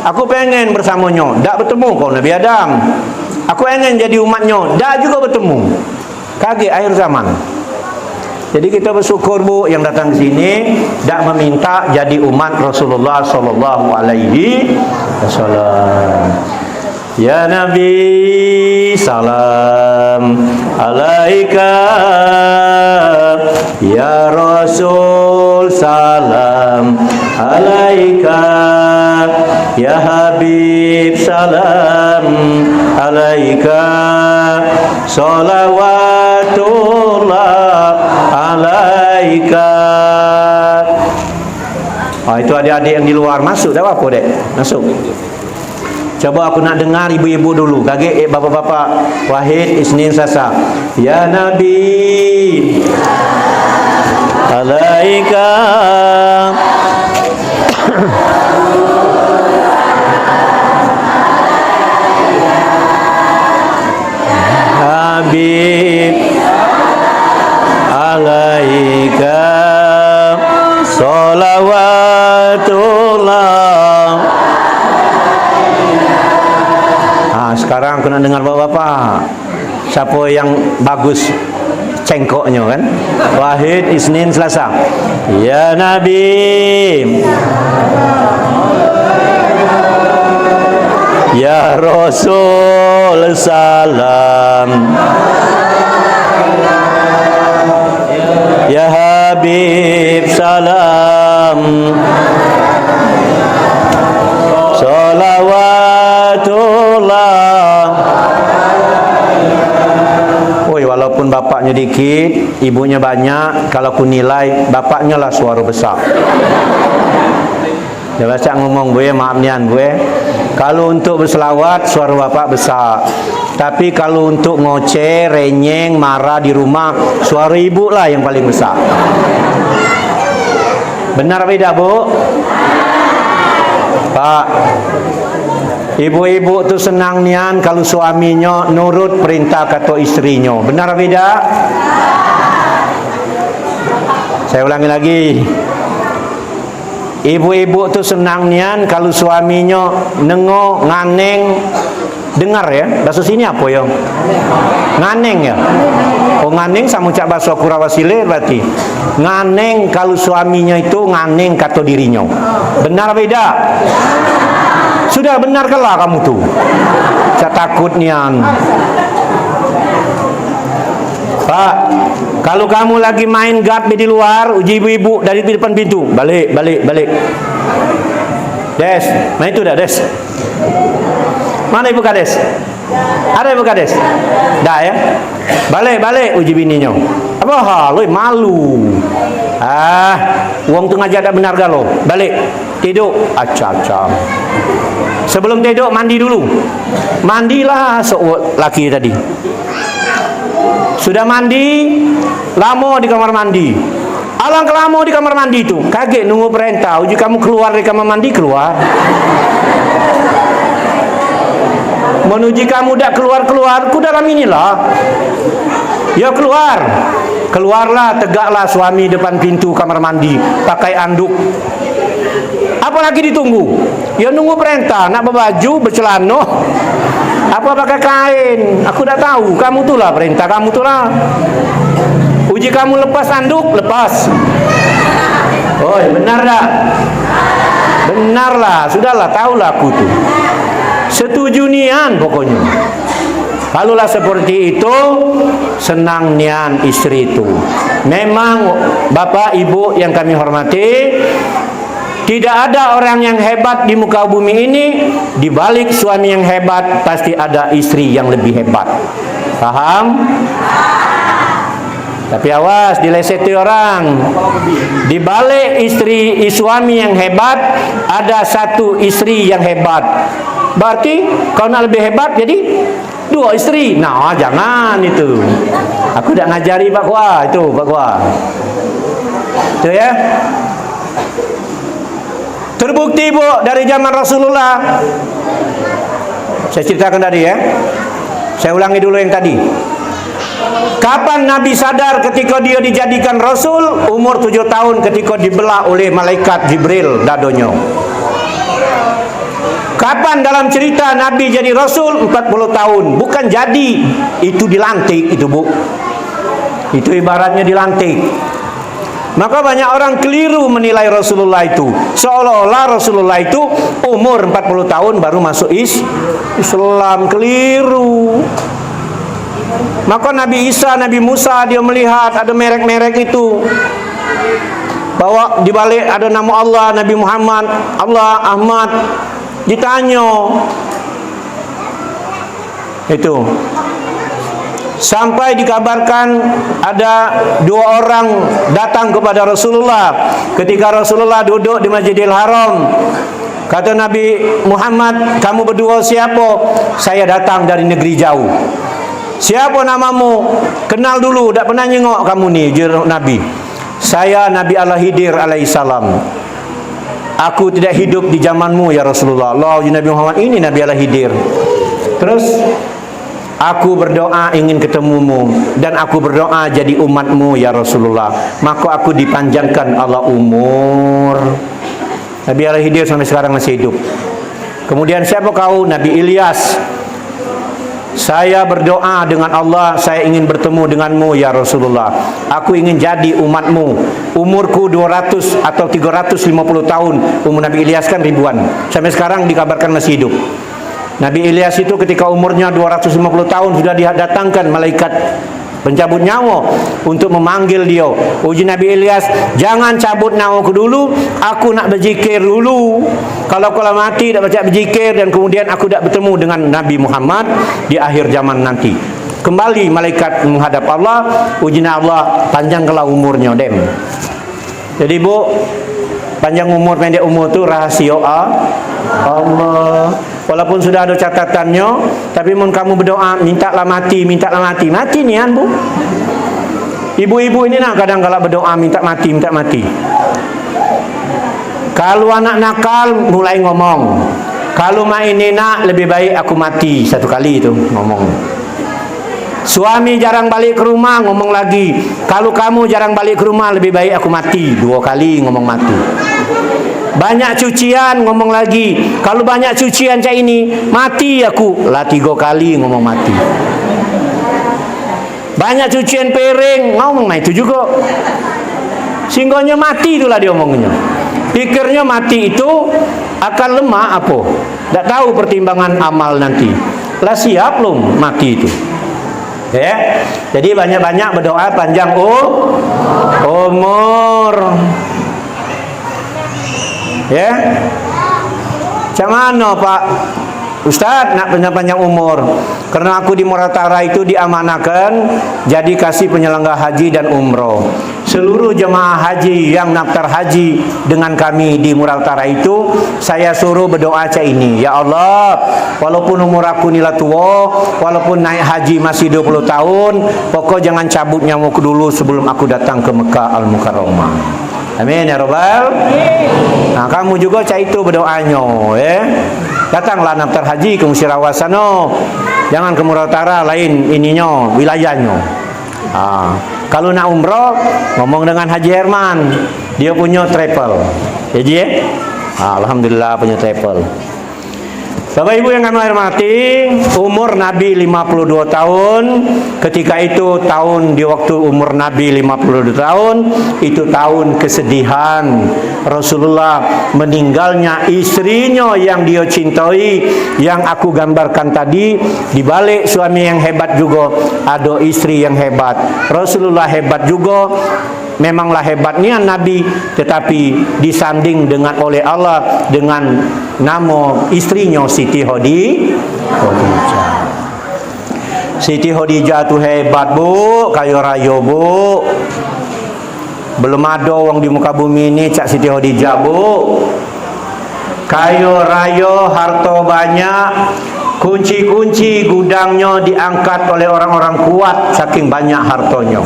Aku pengen bersamanya. Tak bertemu kau Nabi Adam. Aku pengen jadi umatnya. Tak juga bertemu. Kaget akhir zaman. Jadi kita bersyukur bu yang datang ke sini tak meminta jadi umat Rasulullah sallallahu alaihi wasallam. Ya Nabi salam alaika, ya Rasul salam alaika, ya Habib salam alaika, salawatullah alaika. Itu adik-adik yang di luar masuk tak apa-apa dek, masuk. Coba aku nak dengar ibu-ibu dulu. Kaget bapak-bapak. Wahid, Isnin, Sasa. Ya Nabi alaika Habib alaika salawatullah. Sekarang aku nak dengar bapak-bapak. Siapa yang bagus cengkoknya kan? Wahid, Isnin, Selasa. Ya Nabi, ya Rasul, salam. Ya Habib, salam. Salawatullah. Woi, walaupun bapaknya dikit, ibunya banyak, kalau aku nilai bapaknya lah suara besar. Dia baca ngomong gue, maaf nian gue. Kalau untuk berselawat suara bapak besar. Tapi kalau untuk ngoceh, renyeng, marah di rumah, suara ibu lah yang paling besar. Benar beda, Bu? Pak, ibu-ibu tu senang nian kalau suaminya nurut perintah kata istrinya. Benar beda? Saya ulangi lagi. Ibu-ibu tu senang nian kalau suaminya nengo, nganeng. Dengar ya, bahasa sini apa ya? Nganeng ya? Oh, nganeng sama ucap bahasa Kurawasile berarti. Nganeng kalau suaminya itu nganeng kata dirinya. Benar beda? Sudah benar kalah kamu tuh. Saya takut nian. Pak, kalau kamu lagi main guard di luar, uji ibu-ibu dari depan pintu, balik. Des, main itu dah Des. Mana ibu kades? Ada ibu kades? Dah ya. Balik uji bininya. Apa hal? Malu. Uang tu ngajar tak benar galau. Balik. Tidur. Acam. Sebelum tidur mandi dulu. Mandilah laki tadi. Sudah mandi, lama di kamar mandi. Alangkah lama di kamar mandi itu. Kaget nunggu perintah. Uji kamu keluar dari kamar mandi, keluar. Menuju kamu dak keluar ku dalam inilah. Ya keluarlah, tegaklah suami depan pintu kamar mandi pakai anduk. Apalagi ditunggu? Ya nunggu perintah, nak berbaju, bercelana, apa pakai kain? Aku dah tahu, kamu tulah perintah, kamu tulah. Uji kamu lepas anduk, lepas. Oh, benar dah. Benarlah, sudahlah, tahulah aku tu. Setuju nian pokoknya. Kalaulah seperti itu, senang nian istri itu. Memang bapak ibu yang kami hormati, tidak ada orang yang hebat di muka bumi ini. Di balik suami yang hebat pasti ada istri yang lebih hebat. Paham? Tapi awas dileseti orang. Di balik suami yang hebat ada satu istri yang hebat. Berarti kau nak lebih hebat jadi dua istri. Nah, jangan itu. Aku dah ngajari Pak Kuah itu, Pak Kuah. Itu ya. Terbukti Bu dari zaman Rasulullah. Saya ceritakan tadi ya. Saya ulangi dulu yang tadi. Kapan Nabi sadar ketika dia dijadikan Rasul? Umur 7 tahun ketika dibelah oleh malaikat Jibril dadonya. Kapan dalam cerita Nabi jadi Rasul? 40 tahun. Bukan jadi, itu dilantik itu Bu. Itu ibaratnya dilantik. Maka banyak orang keliru menilai Rasulullah itu. Seolah-olah Rasulullah itu umur 40 tahun baru masuk Islam. Keliru. Maka Nabi Isa, Nabi Musa dia melihat ada merek-merek itu. Bahwa di balik ada nama Allah, Nabi Muhammad, Allah, Ahmad. Ditanya itu sampai dikabarkan ada 2 orang datang kepada Rasulullah ketika Rasulullah duduk di Masjidil Haram. Kata Nabi Muhammad, kamu berdua siapa? Saya datang dari negeri jauh. Siapa namamu? Kenal dulu, tak pernah nyengok kamu ni, juru Nabi. Saya Nabi Al-Khidir alaihissalam. Aku tidak hidup di zamanmu ya Rasulullah. Allah Nabi Muhammad ini Nabi Al-Khidir. Terus aku berdoa ingin ketemumu dan aku berdoa jadi umatmu ya Rasulullah. Maka aku dipanjangkan Allah umur. Nabi Al-Khidir sampai sekarang masih hidup. Kemudian siapa kau? Nabi Ilyas. Saya berdoa dengan Allah, saya ingin bertemu denganmu ya Rasulullah. Aku ingin jadi umatmu. Umurku 200 atau 350 tahun. Umur Nabi Ilyas kan ribuan. Sampai sekarang dikabarkan masih hidup. Nabi Ilyas itu ketika umurnya 250 tahun sudah didatangkan malaikat pencabut nyawa untuk memanggil dia. Uji Nabi Ilyas, jangan cabut nyawaku dulu, aku nak berzikir dulu. Kalau mati tak baca berzikir, dan kemudian aku tak bertemu dengan Nabi Muhammad di akhir zaman nanti. Kembali malaikat menghadap Allah, uji Allah, panjangkanlah umurnya dem. Jadi bu, panjang umur pendek umur tu rahasia Allah. Walaupun sudah ada catatannya, tapi mun kamu berdoa mintalah mati, mati nian bu. Ibu-ibu ini nak kadang kalau berdoa minta mati. Kalau anak nakal mulai ngomong, kalau main enak lebih baik aku mati, satu kali itu ngomong. Suami jarang balik ke rumah, ngomong lagi, kalau kamu jarang balik ke rumah lebih baik aku mati, 2 kali ngomong mati. Banyak cucian, ngomong lagi, kalau banyak cucian cak ini mati aku, lah 3 kali ngomong mati. Banyak cucian piring, ngomong itu juga. Singgonya mati itulah dia omongnya. Pikirnya mati itu akan lemah apa? Tak tahu pertimbangan amal nanti. Lah siap belum mati itu? Ya. Jadi banyak-banyak berdoa panjang umur. Ya. Macam mana Pak Ustaz nak panjang umur? Karena aku di Muratara itu diamanahkan jadi kasih penyelenggara haji dan umroh. Seluruh jemaah haji yang daftar haji dengan kami di Muratara itu, saya suruh berdoa cak ini, ya Allah, walaupun umur aku nila tua, walaupun naik haji masih 20 tahun, pokok jangan cabut nyawaku dulu sebelum aku datang ke Mekah Al-Mukarramah. Amin ya Rabbal. Nah, kamu juga cak itu berdoanya, datanglah daftar haji ke Musyarawat sana. Jangan ke Muratara, lain ininya, wilayahnya. Kalau nak umroh, ngomong dengan Haji Herman, dia punya travel. Jadi alhamdulillah punya travel. Bapak Ibu yang kami hormati, umur Nabi 52 tahun. Ketika itu tahun di waktu umur Nabi 52 tahun, itu tahun kesedihan. Rasulullah meninggalnya istrinya yang dia cintai, yang aku gambarkan tadi. Di balik suami yang hebat juga ada istri yang hebat. Rasulullah hebat juga. Memanglah hebatnya Nabi, tetapi disanding dengan oleh Allah dengan nama istrinya Siti Khadijah. Siti Khadijah tu hebat bu, kaya raya bu. Belum ada orang di muka bumi ini cak Siti Khadijah bu. Kaya raya, harta banyak, kunci-kunci gudangnya diangkat oleh orang-orang kuat saking banyak hartanya.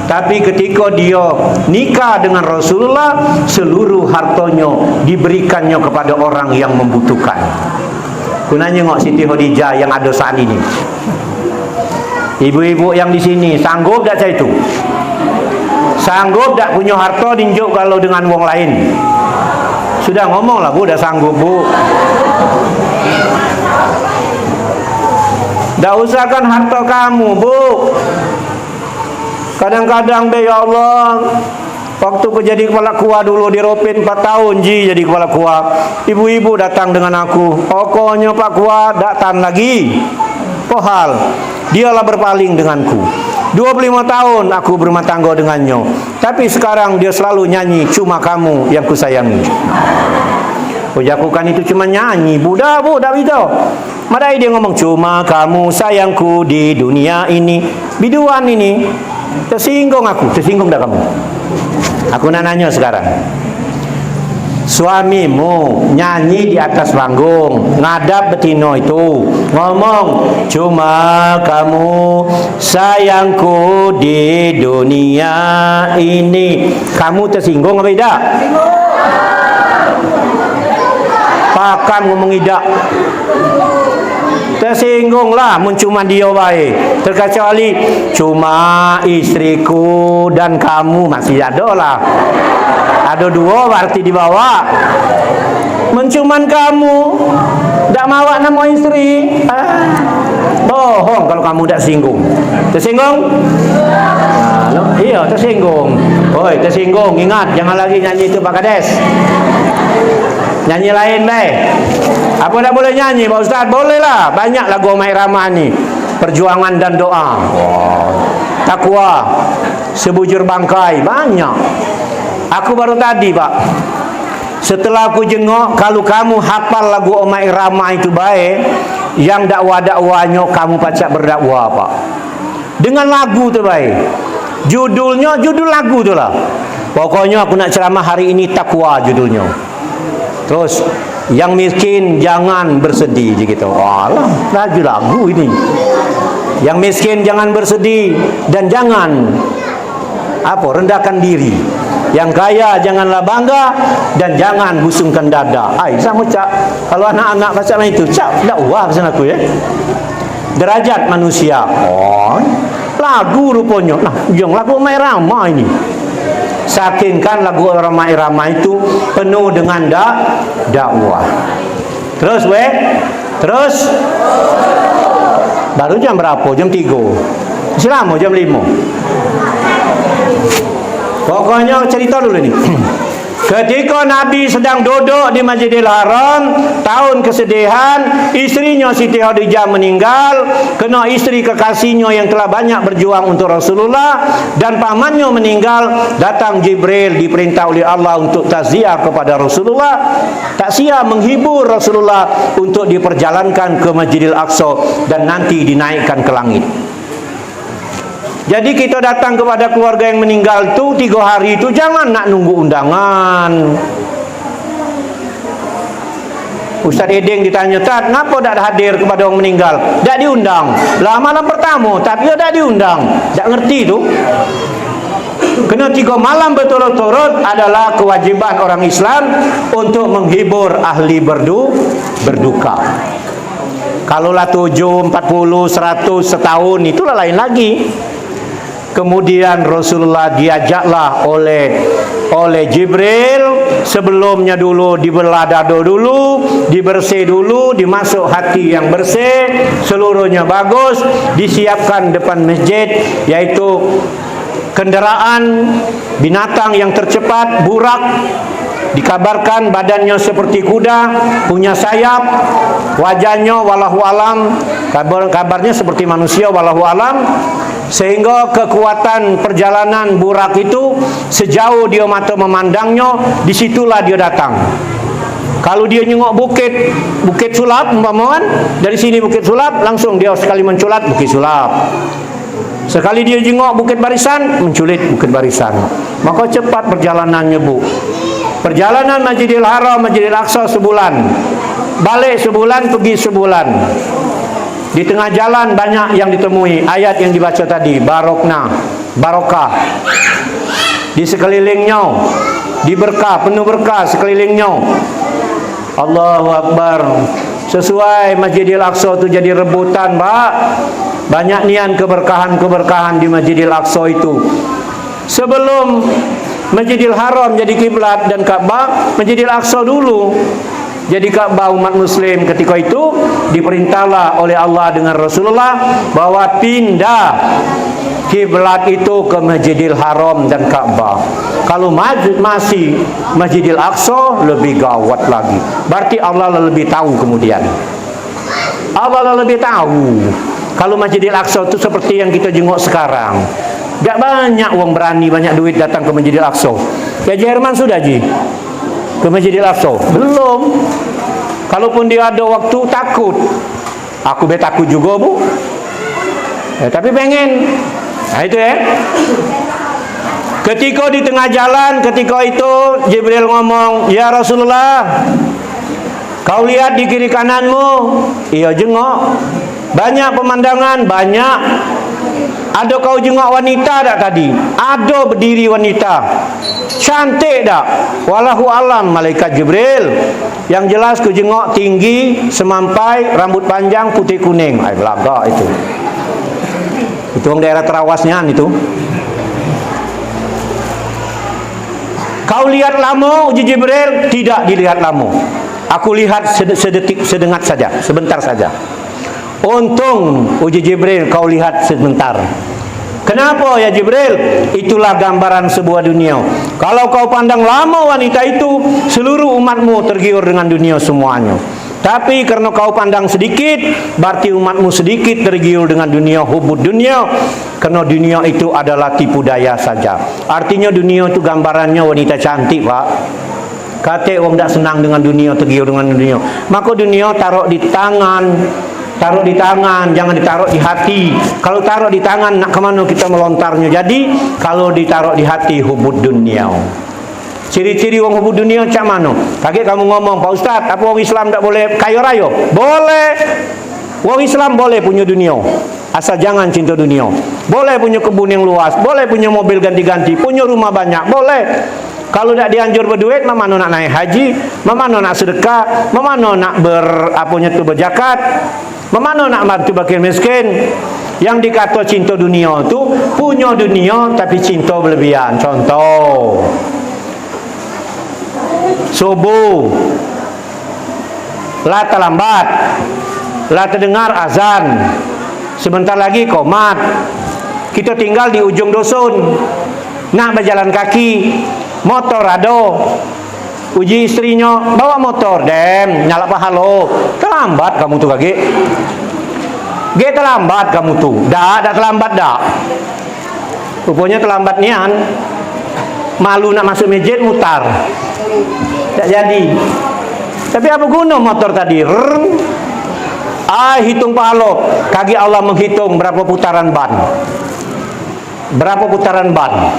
Tapi ketika dia nikah dengan Rasulullah, seluruh hartanya diberikannya kepada orang yang membutuhkan. Kunanya ngok Siti Khadijah yang ada saat ini. Ibu-ibu yang di sini sanggup tak saya itu? Sanggup tak punya harta dinjuk kalau dengan wong lain? Sudah ngomong lah bu, dah sanggup bu. Tak usahkan harta kamu bu. Kadang-kadang deh ya Allah, waktu aku jadi kepala kuah dulu di Ropin 4 tahun jadi kepala kuah. Ibu-ibu datang dengan aku, pokoknya Pak Kuah datang lagi. Pohal, dialah berpaling denganku. 25 tahun aku berumah tangga dengannya, tapi sekarang dia selalu nyanyi, cuma kamu yang kusayangi. Ujakukan itu cuma nyanyi, budak bu, tak bisa. Madai dia ngomong, cuma kamu sayangku di dunia ini. Biduan ini tersinggung aku, tersinggung dah kamu. Aku nak nanya sekarang, suamimu nyanyi di atas panggung, ngadap betino itu, ngomong, cuma kamu sayangku di dunia ini. Kamu tersinggung apa tidak? Pakan ngomong tidak. Tersinggunglah mencuma dia baik. Terkecuali cuma istriku dan kamu, masih ada lah. Ada 2 berarti dibawa. Mencuman kamu, tak mawa nama istri. Bohong. bohong kalau kamu tidak singgung. Tersinggung? Nah, iya tersinggung. Oi, tersinggung. Ingat, jangan lagi nyanyi itu Pak Kades. Nyanyi lain baik. Apa tak boleh nyanyi Pak Ustaz? Boleh lah. Banyak lagu Omai Rama ni. Perjuangan dan doa. Takwa. Sebujur bangkai. Banyak. Aku baru tadi Pak, setelah aku jengok, kalau kamu hafal lagu Omai Rama itu baik, yang dakwah-dakwahnya kamu pacak berdakwah Pak. Dengan lagu tu baik. Judulnya judul lagu tu lah. Pokoknya aku nak ceramah hari ini takwa judulnya. Terus yang miskin jangan bersedih gitu. Alah, lagu ini. Yang miskin jangan bersedih dan jangan rendahkan diri. Yang kaya janganlah bangga dan jangan busungkan dada. Sama cak. Kalau anak-anak baca macam itu, cak dakwah pesan aku ya. Derajat manusia. Lagu rupanya. Nah, yang lagu Omai Rama ini. Saking kan lagu Omai Rama itu penuh dengan dakwah. Terus terus baru jam berapa? Jam 3. Selama jam 5. Pokoknya cerita dulu ni. Ketika Nabi sedang duduk di Masjidil Haram, tahun kesedihan, istrinya Siti Khadijah meninggal, kena istri kekasihnya yang telah banyak berjuang untuk Rasulullah, dan pamannya meninggal. Datang Jibril diperintah oleh Allah untuk takziah kepada Rasulullah, takziah menghibur Rasulullah untuk diperjalankan ke Masjidil Aqsa dan nanti dinaikkan ke langit. Jadi kita datang kepada keluarga yang meninggal tu 3 hari itu jangan nak nunggu undangan. Ustaz Edeng ditanya, "Tat, kenapa tak hadir kepada orang meninggal?" Tak diundang. Lah malam pertama tapi tak diundang. Tak ngerti tu. Kena 3 malam berturut-turut adalah kewajiban orang Islam untuk menghibur ahli berduka. Kalaulah 7, 40, 100, setahun itulah lain lagi. Kemudian Rasulullah diajaklah oleh Jibril, sebelumnya dulu dibelah dada dulu, dibersih dulu, dimasuk hati yang bersih, seluruhnya bagus, disiapkan depan masjid, yaitu kenderaan binatang yang tercepat, burak. Dikabarkan badannya seperti kuda, punya sayap, wajahnya wallahu alam, kabarnya seperti manusia wallahu alam, sehingga kekuatan perjalanan burak itu sejauh dia mata memandangnya, disitulah dia datang. Kalau dia nyengok bukit sulap umpamakan, dari sini bukit sulap, langsung dia sekali menculat bukit sulap. Sekali dia jengok bukit barisan, menculit bukit barisan. Maka cepat perjalanannya Bu. Perjalanan Masjidil Haram, Masjidil Aqsa sebulan, balik sebulan, pergi sebulan. Di tengah jalan banyak yang ditemui. Ayat yang dibaca tadi, barokah. Di sekelilingnya diberkah, penuh berkah sekelilingnya. Allahu Akbar. Sesuai Masjidil Aqsa itu jadi rebutan, Pak. Banyak nian keberkahan di Masjidil Aqsa itu. Sebelum Masjidil Haram jadi kiblat dan Ka'bah, Masjidil Aqsa dulu jadi Ka'bah umat muslim. Ketika itu diperintahlah oleh Allah dengan Rasulullah bahwa pindah kiblat itu ke Masjidil Haram dan Ka'bah. Kalau masih Masjidil Aqsa lebih gawat lagi. Berarti Allah lebih tahu kemudian. Allah lebih tahu. Kalau Masjidil Aqsa itu seperti yang kita jenguk sekarang. Gak banyak orang berani, banyak duit datang ke Masjidil Aqsa. Haji Herman sudah Ji ke Masjidil Aqsa? Belum. Kalaupun dia ada waktu, takut. Aku takut juga Bu. Tapi pengen. Nah itu ya. Ketika di tengah jalan, ketika itu Jibril ngomong, "Ya Rasulullah, kau lihat di kiri kananmu." Iya jengok. Banyak pemandangan, banyak. Ada kau jengok wanita tak tadi? Ada berdiri wanita. Cantik tak? Wallahu alam malaikat Jibril. Yang jelas ku jengok tinggi, semampai, rambut panjang, putih kuning. Belagak itu. Itu orang daerah Terawasnya itu. Kau lihat lama uji Jibril? Tidak dilihat lama. Aku lihat sedetik, sedengat saja, sebentar saja. Untung uji Jibril kau lihat sebentar. Kenapa ya Jibril? Itulah gambaran sebuah dunia. Kalau kau pandang lama wanita itu, seluruh umatmu tergiur dengan dunia semuanya. Tapi karena kau pandang sedikit, berarti umatmu sedikit tergiur dengan dunia, hubud dunia. Karena dunia itu adalah tipu daya saja. Artinya dunia itu gambarannya wanita cantik, Pak. Kata orang tak senang dengan dunia, tergiur dengan dunia. Maka dunia taruh di tangan. Taruh di tangan, jangan ditaruh di hati. Kalau taruh di tangan, nak kemana kita melontarnya? Jadi, kalau ditaruh di hati, hubud dunia. Ciri-ciri orang hubud dunia macam mana? Tadi kamu ngomong, Pak Ustaz, apa orang Islam tak boleh kaya raya? Boleh. Orang Islam boleh punya dunia, asal jangan cinta dunia. Boleh punya kebun yang luas, boleh punya mobil ganti-ganti, punya rumah banyak, boleh. Kalau tak dianjur berduit, mana nak naik haji, mana nak sedekah, mana nak berzakat, mana nak bantu fakir miskin. Yang dikata cinta dunia tu punya dunia tapi cinta berlebihan. Contoh, subuh lah terlambat, lah terdengar azan, sebentar lagi qomat. Kita tinggal di ujung dusun, nak berjalan kaki, motor ado. Uji istrinya bawa motor, dem nyala pahalo. Terlambat kamu tuh kaki. Terlambat kamu tuh. Dah terlambat dah. Rupanya terlambat nian. Malu nak masuk masjid mutar. Tak jadi. Tapi apa guna motor tadi? Hitung pahalo. Kaki Allah menghitung berapa putaran ban. Berapa putaran ban.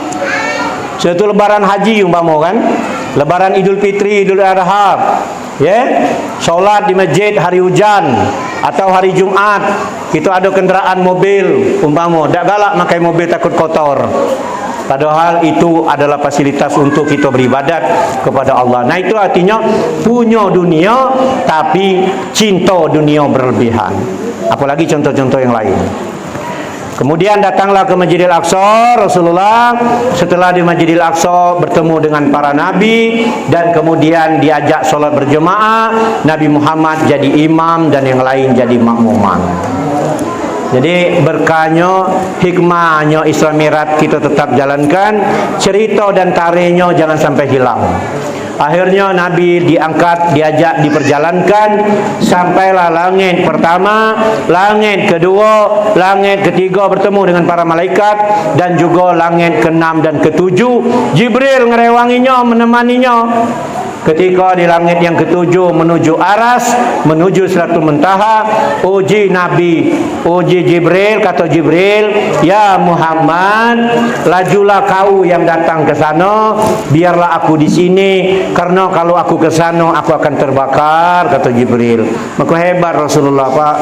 Satu lebaran haji umpama kan, lebaran Idul Fitri, Idul Adha, ya, solat di masjid hari hujan atau hari Jumat, kita ada kendaraan mobil umpama, tak galak pakai mobil takut kotor. Padahal itu adalah fasilitas untuk kita beribadat kepada Allah. Nah itu artinya punya dunia tapi cinta dunia berlebihan. Apalagi contoh-contoh yang lain. Kemudian datanglah ke Masjidil Aqsa. Rasulullah setelah di Masjidil Aqsa bertemu dengan para nabi dan kemudian diajak solat berjemaah. Nabi Muhammad jadi imam dan yang lain jadi makmuman. Jadi berkahnya, hikmahnya Isra Mi'raj kita tetap jalankan. Cerita dan tarikhnya jangan sampai hilang. Akhirnya Nabi diangkat, diajak diperjalankan sampailah langit pertama, langit kedua, langit ketiga bertemu dengan para malaikat dan juga langit ke-6 dan ke-7. Jibril ngerewanginya, menemaninya. Ketika di langit yang ke-7 menuju Aras, menuju Sidratul Muntaha, uji Nabi, uji Jibril, kata Jibril, ya Muhammad, lajulah kau yang datang ke sana, biarlah aku di sini, karena kalau aku ke sana aku akan terbakar, kata Jibril. Maka hebat Rasulullah, Pak.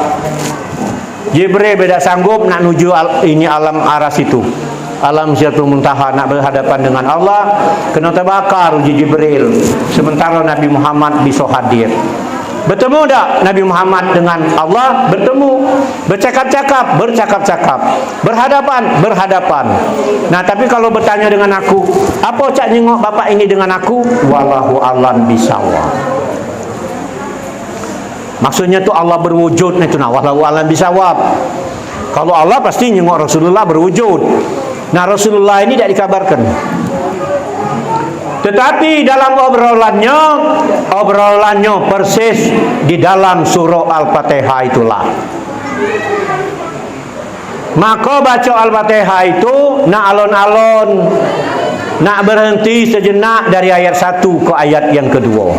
Jibril beda sanggup nak nuju ini alam Aras itu. Alam Sidratul Muntaha, nak berhadapan dengan Allah, kena terbakar uji Jibril. Sementara Nabi Muhammad bisa hadir. Bertemu tak Nabi Muhammad dengan Allah? Bertemu. Bercakap-cakap, bercakap-cakap. Berhadapan, berhadapan. Nah, tapi kalau bertanya dengan aku, apa cak nyengok bapak ini dengan aku? Wallahu a'lam bishawab. Maksudnya tu Allah berwujud, itu nah wallahu a'lam bishawab. Kalau Allah pasti nyengok Rasulullah berwujud. Nah Rasulullah ini tidak dikabarkan. Tetapi dalam obrolannya persis di dalam surah Al-Fatihah itulah. Maka baca Al-Fatihah itu nak alon-alon, nak berhenti sejenak dari ayat 1 ke ayat yang kedua.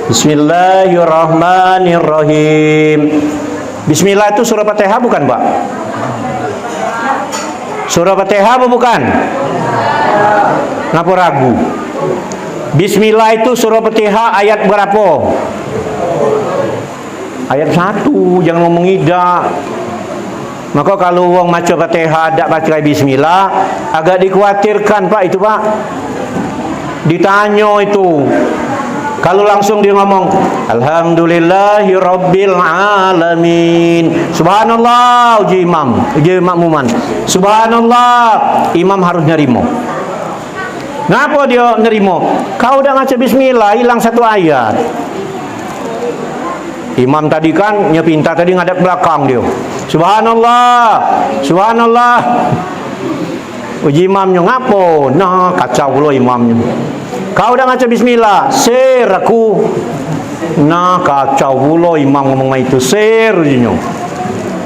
Bismillahirrahmanirrahim. Bismillah itu surah Fatihah bukan, Pak? Surah Fatihah apa bukan? Ngapa ragu? Bismillah itu surah Fatihah ayat berapa? Ayat 1, jangan ngomong ida. Maka kalau orang baca Fatihah tak baca Bismillah, agak dikhawatirkan, Pak, itu, Pak. Ditanya itu. Kalau langsung dia ngomong Alhamdulillahi Rabbil Alamin, Subhanallah, uji imam, uji makmuman, Subhanallah, imam harus nerimo. Kenapa dia nerimo? Kau udah ngaca Bismillah, hilang satu ayat. Imam tadi kan nyepinta tadi ngadap belakang dia. Subhanallah, subhanallah. Uji imamnya ngapo? Nah, kacau pula imamnya. Kau dah baca bismillah, ser aku. Nah, kacau pula imam ngomong itu, ser ujinya.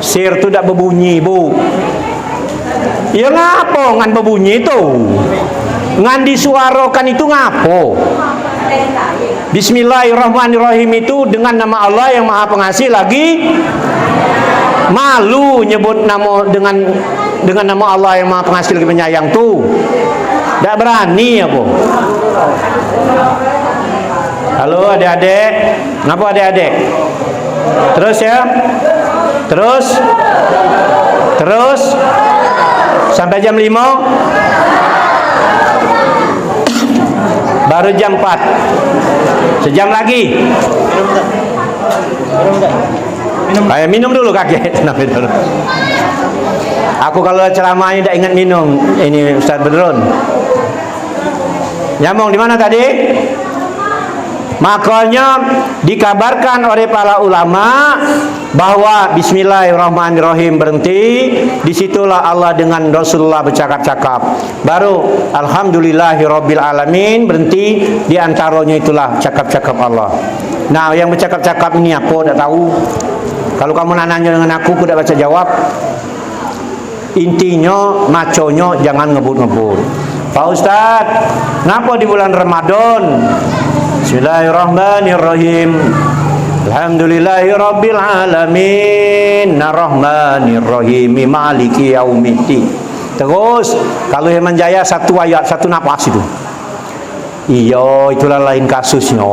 Ser tu tak berbunyi, Bu. Ya ngapo ngan berbunyi itu? Ngan disuarakan itu ngapo? Bismillahirrahmanirrahim itu dengan nama Allah yang Maha Pengasih lagi malu nyebut nama dengan nama Allah yang Maha Pengasih lagi penyayang tu. Tak berani apa? Halo adik-adik. Ngapa adik-adik? Terus ya. Terus sampai jam 5 baru jam 4 sejam lagi. Minum dulu kakek. Aku kalau ceramah ini tidak ingat minum. Ini Ustaz Badrun. Nyambung di mana tadi? Makanya dikabarkan oleh para ulama bahwa Bismillahirrahmanirrahim berhenti, disitulah Allah dengan Rasulullah bercakap-cakap. Baru Alhamdulillahirabbil alamin berhenti, di antaranya itulah cakap-cakap Allah. Nah, yang bercakap-cakap ini apa tak tahu. Kalau kamu nanya dengan aku tak baca jawab. Intinya maconya jangan ngebut-ngebut. Pak Ustaz, kenapa di bulan Ramadan? Bismillahirrahmanirrahim. Alhamdulillahirabbil alamin. Arrahmanirrahim. Maliki yaumiddin. Terus kalau Heman Jaya satu ayat, satu napas itu. Iya, itulah lain kasusnya.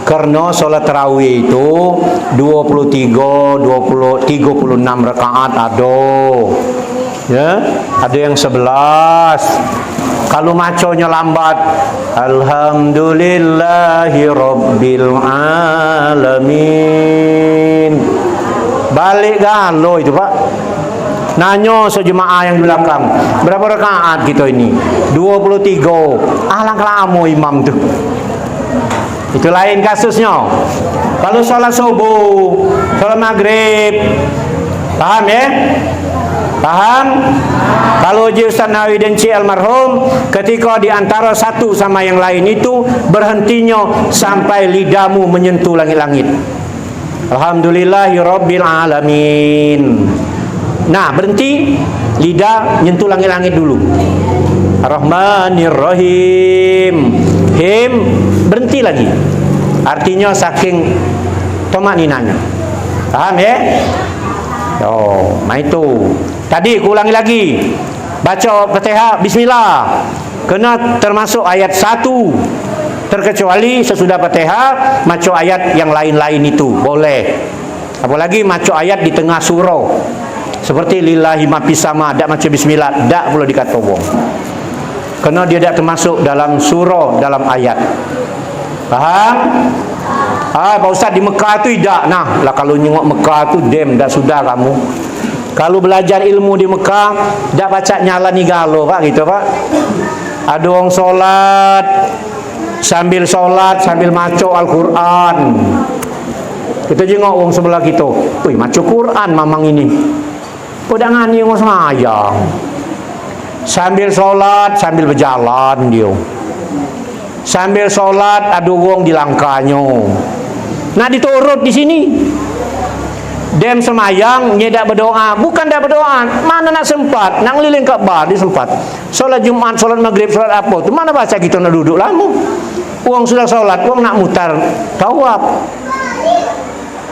Karena sholat tarawih itu 23, 20, 36 rakaat ada. Ya, ada yang 11. Kalau maconya lambat, Alhamdulillahirabbil alamin. Balik galau itu, Pak. Nanya sejemaah yang di belakang, berapa rakaat kita ini? 23. Alang lama imam tu. Itu lain kasusnya. Kalau sholat subuh, sholat maghrib, paham ya? Paham? Kalau Haji Ustaz Nawawi dan Cik almarhum, ketika di antara satu sama yang lain itu berhentinya sampai lidahmu menyentuh langit-langit. Alhamdulillahirabbil alamin. Nah, berhenti, lidah nyentuh langit-langit dulu. Ar-Rahmanir-Rahim. Him, berhenti lagi. Artinya saking tomak ninanya. Paham ya? Oh, itu. Tadi aku ulangi lagi. Baca Fatihah bismillah. Kena termasuk ayat 1. Terkecuali sesudah Fatihah maca ayat yang lain-lain itu boleh. Apalagi maca ayat di tengah surah. Seperti lillahi ma fis sama, dak maca bismillah, dak perlu dikata wong. Karena dia tidak termasuk dalam surah, dalam ayat. Paham? Pak Ustaz di Mekah tu tidak. Nah, lah kalau nyengok Mekah tu dah sudah kamu. Kalau belajar ilmu di Mekah, dak baca nyala ni galo, Pak, gitu, Pak. Ada orang solat sambil maco Al-Quran. Kita jengok orang sebelah kita. Wih, maco Quran mamang ini. Udah ngani orang semayang. Sambil solat, sambil berjalan dia. Sambil solat ada wong di langkahnya. Nah, diturut di sini. Dem semayang nyedak berdoa, bukan dah berdoa. Mana nak sempat? Nak ngeliling Ka'bah di sempat. Solat Jumat, solat Maghrib, solat apa tu? Mana baca kita nak duduk lama? Uang sudah solat, uang nak mutar tawaf.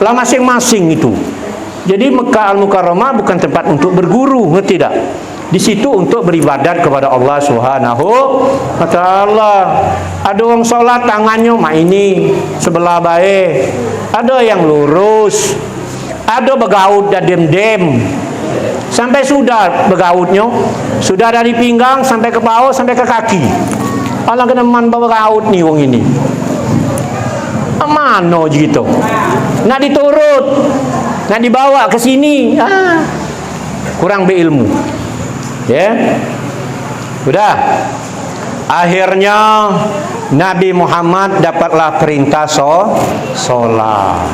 Lah masing-masing itu. Jadi Mekah Al-Mukarramah bukan tempat untuk berguru, ngerti tak? Di situ untuk beribadat kepada Allah Subhanahu wa taala. Ada orang solat tangannya mak ini sebelah baik. Ada yang lurus. Ada bergaut dan dem-dem. Sampai sudah bergautnya, sudah dari pinggang sampai ke bawah sampai ke kaki. Allah kena man bergaut ni wong ini. Mana gitu? Nak diturut, nak dibawa ke sini, kurang berilmu. Ya, sudah. Akhirnya Nabi Muhammad dapatlah perintah solat.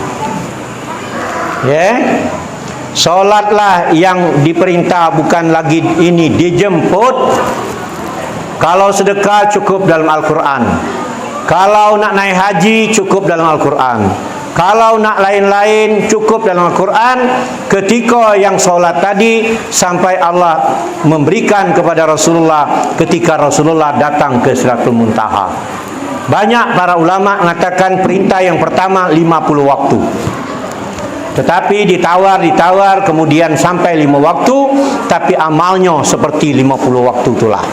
Ya. Solatlah yang diperintah, bukan lagi ini dijemput. Kalau sedekah cukup dalam Al-Quran. Kalau nak naik haji cukup dalam Al-Quran. Kalau nak lain-lain cukup dalam Al-Quran. Ketika yang solat tadi sampai Allah memberikan kepada Rasulullah ketika Rasulullah datang ke Sidratul Muntaha. Banyak para ulama mengatakan perintah yang pertama 50 waktu. Tetapi ditawar kemudian sampai 5 waktu, tapi amalnya seperti 50 waktu itulah.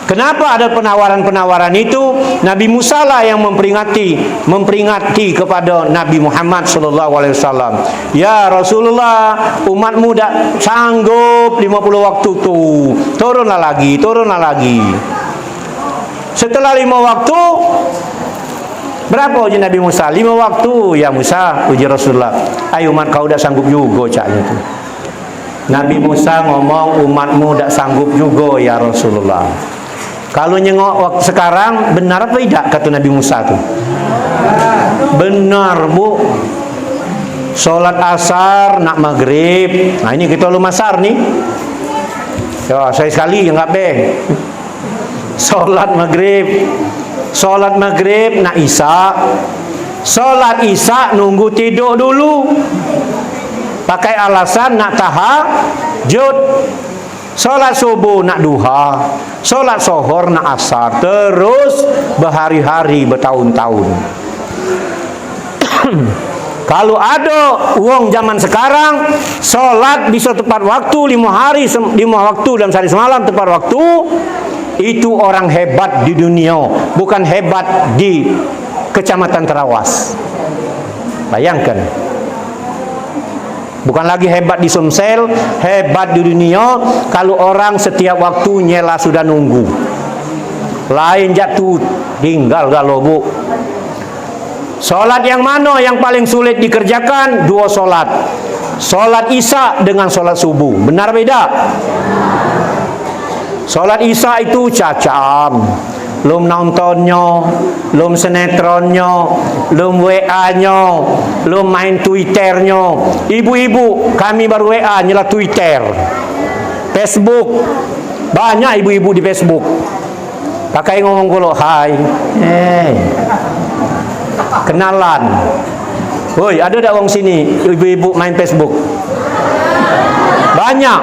Kenapa ada penawaran-penawaran itu? Nabi Musa lah yang memperingati kepada Nabi Muhammad SAW. Ya Rasulullah, umatmu tak sanggup 50 waktu tu. Turunlah lagi. Setelah 5 waktu, berapa uji Nabi Musa? 5 waktu ya Musa, uji Rasulullah. Ayo umat kau dah sanggup juga caknya tu. Nabi Musa ngomong, umatmu tak sanggup juga ya Rasulullah. Kalau nyengok waktu sekarang, benar apa tidak kata Nabi Musa tu? Benar bu. Solat asar nak maghrib. Nah ini kita lu masar nih. Ya saya sekali enggak be. Solat maghrib nak isya. Solat isya nunggu tidur dulu. Pakai alasan nak tahajud. Solat subuh nak duha. Solat zuhur nak asar. Terus berhari-hari, bertahun-tahun. Kalau ada uang zaman sekarang, solat bisa tepat waktu 5 waktu dalam sehari semalam tepat waktu. Itu orang hebat di dunia, bukan hebat di Kecamatan Terawas. Bayangkan. Bukan lagi hebat di Sumsel, hebat di dunia. Kalau orang setiap waktu nyela sudah nunggu. Lain jatuh, tinggal galau bu. Solat yang mana yang paling sulit dikerjakan? 2 solat. Solat isya dengan solat subuh. Benar beda? Solat isya itu cacam. Lum nontonnya, lum sinetronnya, lum WA-nya, lum main Twitternya. Ibu-ibu, kami baru WA nyela Twitter, Facebook. Banyak ibu-ibu di Facebook. Pakai ngomong kalau hai, kenalan. Woi, ada tak orang sini ibu-ibu main Facebook? Banyak.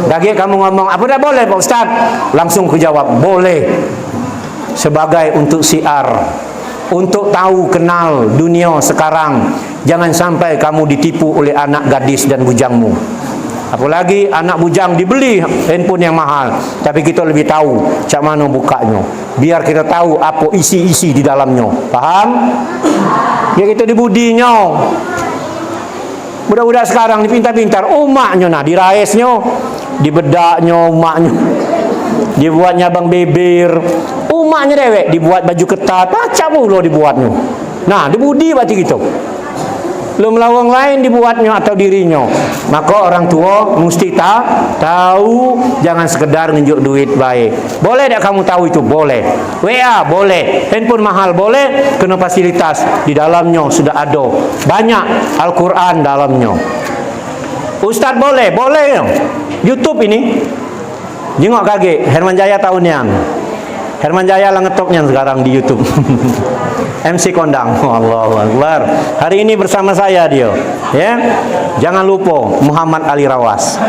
Lagi kamu ngomong, apa dah boleh Pak Ustaz? Langsung ku jawab, boleh. Sebagai untuk siar, untuk tahu kenal dunia sekarang. Jangan sampai kamu ditipu oleh anak gadis dan bujangmu. Apalagi anak bujang dibeli handphone yang mahal, tapi kita lebih tahu cak mana bukanya. Biar kita tahu apa isi-isi di dalamnya. Paham? Biar kita dibudinya. Budak-budak sekarang dipintar-pintar, umaknya nah diraisnya, dibedaknya umaknya, dibuatnya bang bibir, umaknya dewek dibuat baju ketat, macam pula dibuatnya. Nah, dibudi berarti gitu. Belum lawang lain dibuatnya atau dirinya. Maka orang tua mesti tahu, jangan sekedar nunjuk duit baik. Boleh tak kamu tahu itu? Boleh. WA boleh, handphone mahal boleh, kena fasilitas di dalamnya sudah ada banyak Al-Quran dalamnya. Ustaz boleh YouTube ini. Jengok kaki Herman Jaya tahunnya. Herman Jaya lah ngetopnya sekarang di YouTube. MC kondang. Allahu Akbar. Hari ini bersama saya dia. Ya. Jangan lupa Muhammad Ali Rawas.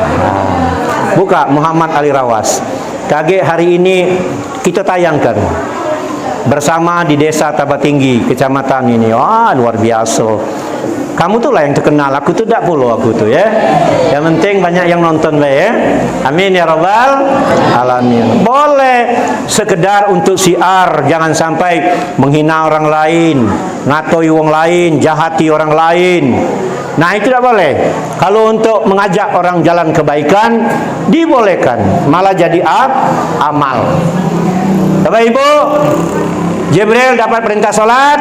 Buka Muhammad Ali Rawas. Kage hari ini kita tayangkan bersama di Desa Tabatinggi, Kecamatan ini. Wah, luar biasa. Kamu tuh lah yang terkenal, aku tuh tak perlu aku tuh ya. Yang penting banyak yang nonton ya. Amin ya rabbal alamin. Boleh sekedar untuk siar, jangan sampai menghina orang lain, ngatoi orang lain, jahati orang lain. Nah itu tidak boleh. Kalau untuk mengajak orang jalan kebaikan dibolehkan, malah jadi amal. Bapak Ibu, Jibril dapat perintah salat,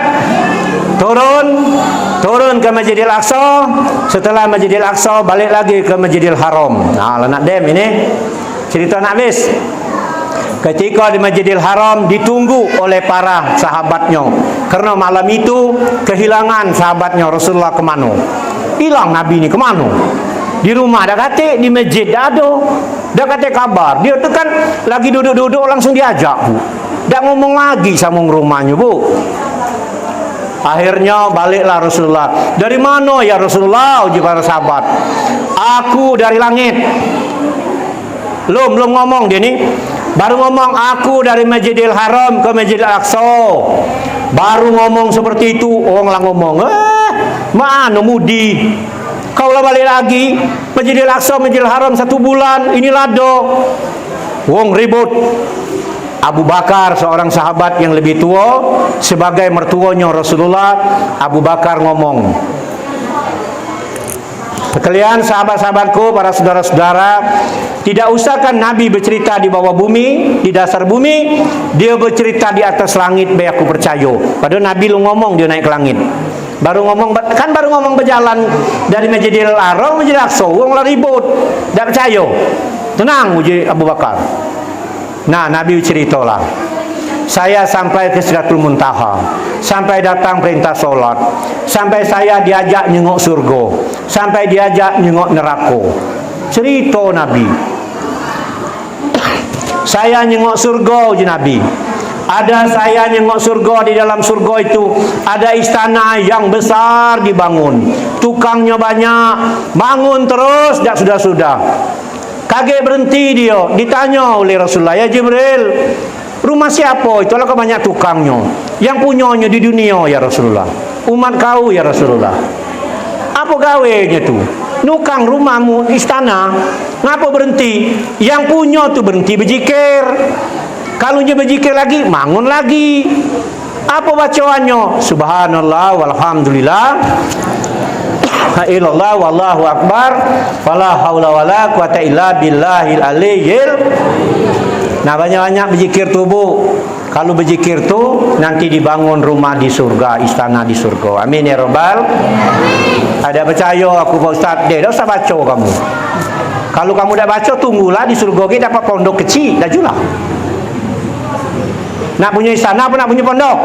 turun ke Masjidil Aqsa. Setelah Masjidil Aqsa balik lagi ke Masjidil Haram. Nah, nak dem ini cerita nak habis. ketika di Masjidil Haram ditunggu oleh para sahabatnya. Karena malam itu kehilangan sahabatnya Rasulullah kemana? Hilang Nabi ini kemana? Di rumah dah kata, di masjid dah ada. Dah kata kabar. Dia tu kan lagi duduk-duduk langsung diajak, Bu. Dah ngomong lagi sama rumahnya, Bu. Akhirnya baliklah Rasulullah. Dari mana ya Rasulullah? Uji para sahabat. Aku dari langit. Belum ngomong dia ni. Baru ngomong aku dari Masjidil Haram ke Masjidil Aqsa. Baru ngomong seperti itu, orang lah ngomong, mana mudi? Kau lah balik lagi Masjidil Aqsa, Masjidil Haram 1 bulan. Inilah do. Wong ribut. Abu Bakar, seorang sahabat yang lebih tua, sebagai mertuanya Rasulullah, Abu Bakar ngomong, sekalian sahabat-sahabatku, para saudara-saudara, tidak usahkan Nabi bercerita di bawah bumi, di dasar bumi, dia bercerita di atas langit, biar aku percaya. Padahal Nabi lu ngomong dia naik ke langit. Baru ngomong berjalan dari Masjidil Haram Masjidil Aqsa, orang lah ribut, tak percaya. Tenang uji Abu Bakar. Nah, Nabi ceritalah, saya sampai ke Sidratul Muntaha, sampai datang perintah solat, sampai saya diajak nyengok surga, sampai diajak nyengok neraka. Cerita Nabi. Saya nyengok surga uji Nabi. Ada saya nyengok surga, di dalam surga itu ada istana yang besar dibangun. Tukangnya banyak, bangun terus, dah sudah-sudah. Kaget berhenti dia, ditanya oleh Rasulullah, ya Jibril, rumah siapa? Itulah banyak tukangnya. Yang punyanya di dunia ya Rasulullah. Umat kau ya Rasulullah. Apa gawenya tu? Nukang rumahmu istana. Ngapa berhenti? Yang punya tu berhenti berzikir. Kalau dia berzikir lagi, bangun lagi. Apa bacaannya? Subhanallah walhamdulillah. Illallah wallahu akbar, wala haula wala quwata illa billahil aliyyil. Nah, banyak-banyak berzikir tu, Bu. Kalau berzikir tu nanti dibangun rumah di surga, istana di surga. Amin ya rabbal. Ada percaya aku Pak Ustaz, dah usah baca kamu. Kalau kamu dah baca, tunggulah di surga kita dapat pondok kecil dah julah. Nak punya istana apa nak punya pondok?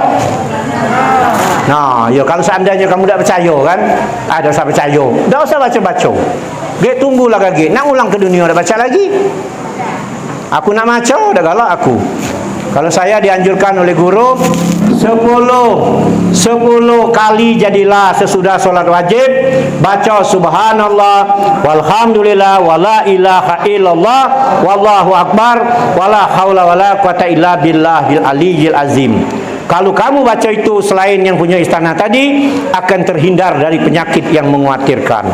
Nah, ya kalau seandainya kamu tak percaya kan, ada usah percaya. Tak usah baca-baca. Dia tunggulah lagi. Nak ulang ke dunia dah baca lagi. Aku nak baca dah galak aku. Kalau saya dianjurkan oleh guru 10 kali jadilah sesudah solat wajib baca subhanallah walhamdulillah wala ilaha illallah wallahu akbar wala haula wala quwata illa billahil aliyyil azim. Kalau kamu baca itu selain yang punya istana tadi, akan terhindar dari penyakit yang mengkhawatirkan.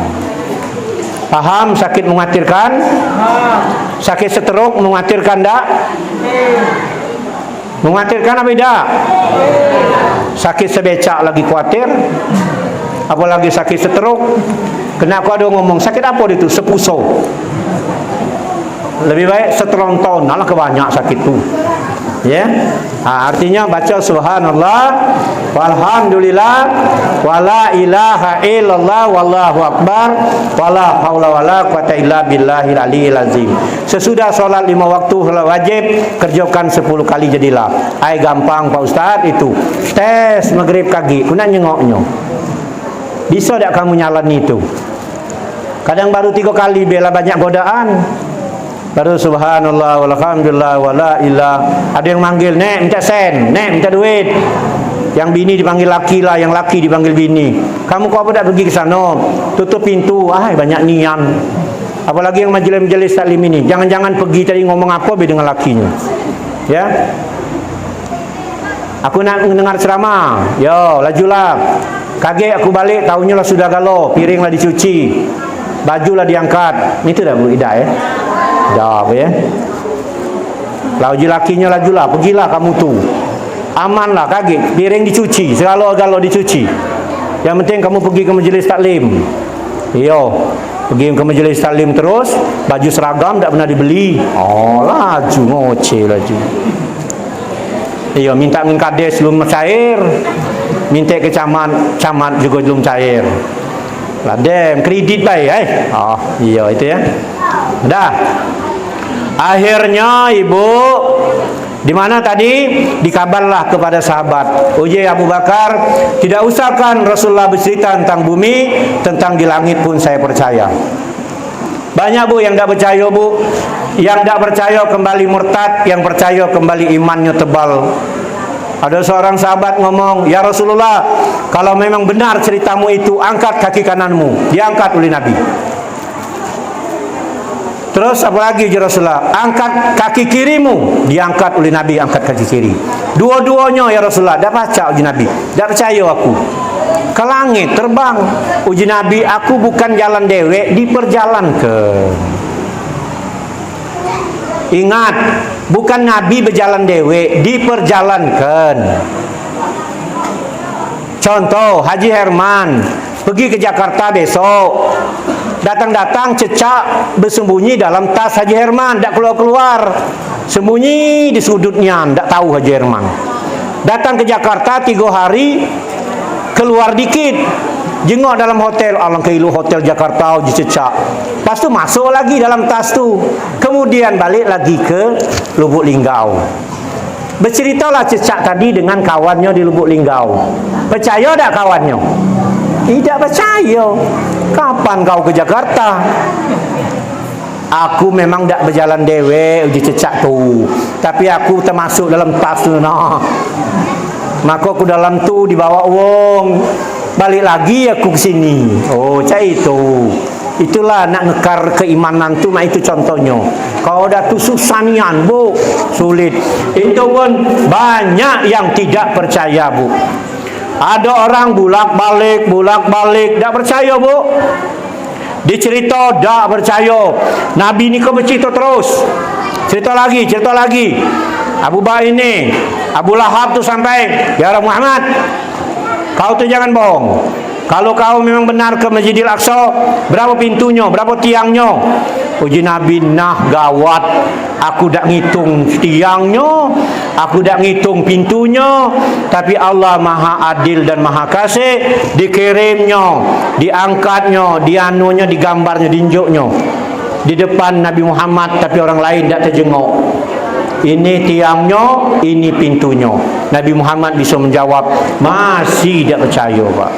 Paham sakit mengkhawatirkan? Sakit stroke mengkhawatirkan tak? Mengkhawatirkan apa tidak? Sakit sebecak lagi khawatir, apalagi sakit stroke. Kenapa ada ngomong sakit apa itu? Sepuso. Lebih baik setronton, malah kebanyak sakit tu. Ya, artinya baca subhanallah walhamdulillah wala ilaha illallah wallahu akbar wala haula wala quwata illa billahil aliyil azim. Sesudah solat 5 waktu solat wajib, kerjakan 10 kali jadilah. Ai gampang Pak Ustaz itu. Tes maghrib kaki, kuna nyengoknya. Bisa tak kamu nyalan itu? Kadang baru 3 kali bela banyak godaan. Baru subhanallah walhamdulillah wala ilah. Ada yang manggil, nek minta sen, nek minta duit. Yang bini dipanggil laki lah, yang laki dipanggil bini. Kamu kok apa tak pergi ke sana? Tutup pintu, banyak nian. Apalagi yang majelis-majelis taklim ini. Jangan-jangan pergi tadi ngomong apa dengan lakinya. Ya. Aku nak mendengar ceramah. Yo, lajulah. Kaget aku balik, tahunya lah sudah galau, piring lah dicuci. Baju lah diangkat. Itu dah Bu Ida ya. Jawab ya. Lauji lakinya lajulah, pergilah kamu tu. Amanlah kaget, piring dicuci, segala-gala dicuci. Yang penting kamu pergi ke majlis taklim. Iyo, pergi ke majlis taklim terus, baju seragam tak pernah dibeli. Oh, laju ngoceh laju. Iyo, minta dengan kades belum cair. Minta ke camat juga belum cair. Ladem kredit baik Oh, iya itu ya. Dah. Akhirnya ibu Di mana tadi dikabarlah kepada sahabat, "Ujai Abu Bakar, tidak usahkan Rasulullah bercerita tentang bumi, tentang di langit pun saya percaya." Banyak bu yang tidak percaya bu, yang tidak percaya kembali murtad, yang percaya kembali imannya tebal. Ada seorang sahabat ngomong, "Ya Rasulullah, kalau memang benar ceritamu itu, angkat kaki kananmu." Diangkat oleh Nabi. Terus apa lagi ya Rasulullah? "Angkat kaki kirimu." Diangkat oleh Nabi, angkat kaki kiri. Dua-duanya ya Rasulullah. Dah baca uji Nabi. Dah percaya aku. Ke langit terbang. Uji Nabi, aku bukan jalan dewek, diperjalankan. Ingat, bukan Nabi berjalan dewek, diperjalankan. Contoh, Haji Herman pergi ke Jakarta besok. Datang-datang cecak bersembunyi dalam tas Haji Herman, tak keluar-keluar. Sembunyi di sudutnya, tak tahu Haji Herman. Datang ke Jakarta 3 hari, keluar dikit, jengok dalam hotel, alang keilu hotel Jakarta uji cecak. Lepas tu masuk lagi dalam tas tu. Kemudian balik lagi ke Lubuk Linggau. Berceritalah cecak tadi dengan kawannya di Lubuk Linggau. Percaya tak kawannya? Tidak percaya. Kapan kau ke Jakarta? Aku memang tak berjalan dewe uji cecak tu, tapi aku termasuk dalam tas tu nah. Maka aku dalam tu dibawa wong. Balik lagi aku ke sini. Oh, cak itu. Itulah nak ngekar keimanan tu, mak itu contohnya. Kau dah tu susah nian, bu, sulit. Itu pun banyak yang tidak percaya, bu. Ada orang bulak-balik, tak percaya, bu. Dicerita, tak percaya. Nabi ni kau bercerita terus. Cerita lagi. Abu Bakar ini, Abu Lahab tu sampai, "Ya Muhammad, kau tu jangan bohong. Kalau kau memang benar ke Masjidil Aqsa, berapa pintunya, berapa tiangnya?" Uji Nabi, nah gawat. Aku dak ngitung tiangnya, aku dak ngitung pintunya, tapi Allah Maha Adil dan Maha Kasih, dikirimnya, diangkatnya, dianunya, digambarnya, dinjuknya di depan Nabi Muhammad, tapi orang lain tak terjenguk. Ini tiangnya, ini pintunya. Nabi Muhammad bisa menjawab, masih tak percaya, Pak.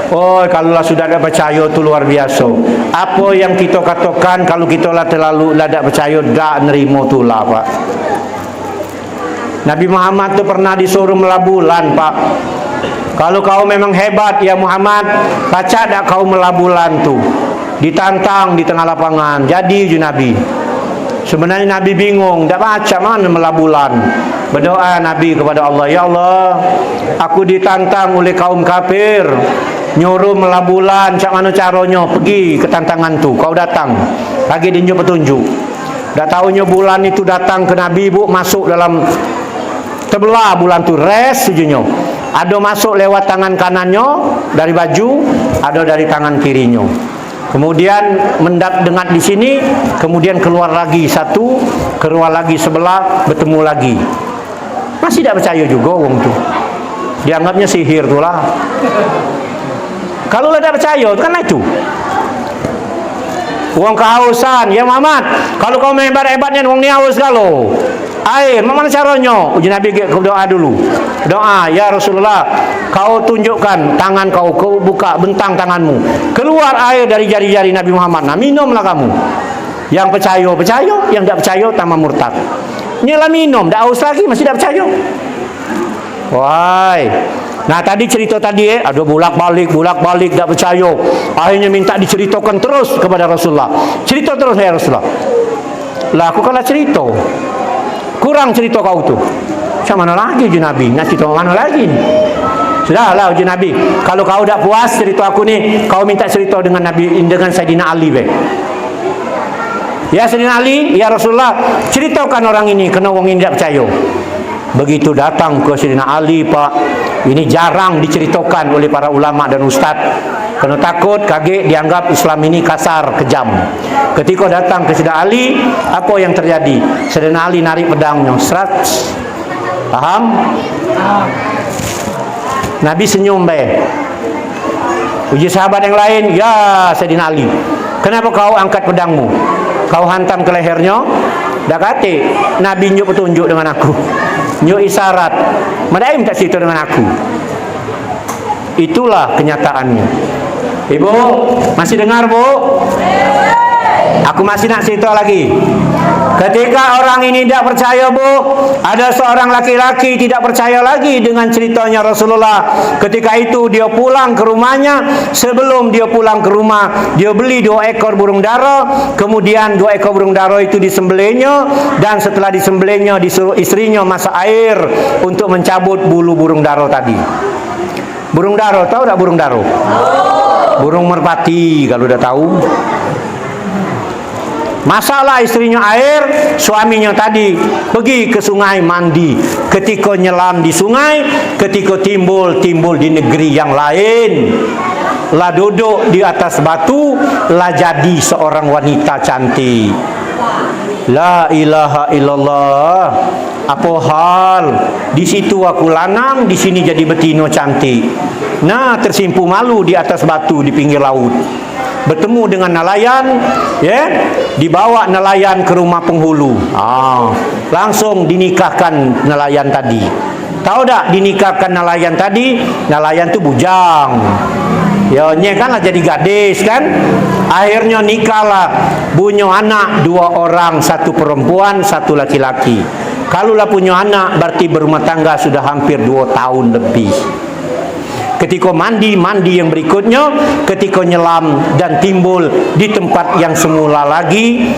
Oh, kalau lah sudah tak percaya tu luar biasa. Apa yang kita katakan kalau kita lah terlalu lah tak percaya, tak nerima tu lah, Pak. Nabi Muhammad tu pernah disuruh melabulan, Pak. Kalau kau memang hebat ya Muhammad, baca tak kau melabulan tu. Ditantang di tengah lapangan. Jadi uji Nabi. Sebenarnya Nabi bingung, tak baca mana melabulan. Berdoa Nabi kepada Allah, "Ya Allah, aku ditantang oleh kaum kafir, nyuruh melabulan, cak mana caranya? Pergi ke tantangan tu, kau datang, bagi dinjuk petunjuk." Dah tahunya bulan itu datang ke Nabi, bu, masuk dalam terbelah bulan tu, res ujungnya. Ada masuk lewat tangan kanannya dari baju, ada dari tangan kirinya. Kemudian mendap dengat di sini, kemudian keluar lagi satu, keluar lagi sebelah, bertemu lagi. Masih tidak percaya juga wong tu. Dianggapnya sihir tu lah. Kalau tidak percaya, kan itu. Wong kehausan, ya Muhammad, kalau kau hebat-hebatnya wong ni haus kalau. Air, mana caranya? Uji Nabi doa dulu. Doa, "Ya Rasulullah, kau tunjukkan tangan kau buka bentang tanganmu. Keluar air dari jari-jari Nabi Muhammad. Nah, minumlah kamu." Yang percaya, yang tidak percaya tambah murtad. Inilah minum, tidak haus lagi, masih tidak percaya. Wahai. Nah, tadi cerita tadi ada bolak-balik tidak percaya. Akhirnya minta diceritakan terus kepada Rasulullah. Cerita terus ya Rasulullah. Lah aku kalah cerita. Kurang cerita kau tu. Macam mana lagi uji Nabi? Nak cerita mana lagi? Sudahlah uji Nabi. Kalau kau dah puas cerita aku ni, kau minta cerita dengan Nabi, dengan Sayyidina Ali be. Ya Sayyidina Ali, ya Rasulullah, ceritakan orang ini, kena orang ini tidak percaya. Begitu datang ke Sayyidina Ali, Pak, ini jarang diceritakan oleh para ulama dan ustaz. Kena takut, kaget, dianggap Islam ini kasar, kejam. Ketika datang ke Sayyidina Ali, apa yang terjadi? Sayyidina Ali narik pedangnya, serat. Paham? Nabi senyum baik. Uji sahabat yang lain, "Ya Sayyidina Ali, kenapa kau angkat pedangmu? Kau hantam ke lehernya, Dah kata Nabi nyuk petunjuk dengan aku, nyuk isyarat, madai minta cerita dengan aku. Itulah kenyataannya. Ibu masih dengar, Bu? Aku masih nak cerita lagi. Ketika orang ini tidak percaya, Bu, ada seorang laki-laki tidak percaya lagi dengan ceritanya Rasulullah. Ketika itu dia pulang ke rumahnya. Sebelum dia pulang ke rumah, dia beli 2 ekor burung dara. Kemudian 2 ekor burung dara itu disembelihnya, dan setelah disembelihnya disuruh istrinya masak air untuk mencabut bulu burung dara tadi. Burung dara, tahu tak burung dara? Burung merpati kalau udah tahu. Masalah istrinya air, suaminya tadi pergi ke sungai mandi. Ketika nyelam di sungai, ketika timbul di negeri yang lain, lah duduk di atas batu, lah jadi seorang wanita cantik. La ilaha illallah. Apa hal? Di situ aku lanang, di sini jadi betina cantik. Nah, tersimpu malu di atas batu di pinggir laut. Bertemu dengan nelayan, ya, dibawa nelayan ke rumah penghulu. Langsung dinikahkan nelayan tadi. Tahu tak dinikahkan nelayan tadi? Nelayan tu bujang. Ya, kan lah jadi gadis kan. Akhirnya nikahlah, punya anak 2 orang, 1 perempuan, 1 laki-laki. Kalaulah punya anak berarti berumah tangga sudah hampir 2 tahun lebih. Ketika mandi yang berikutnya, ketika nyelam dan timbul di tempat yang semula lagi,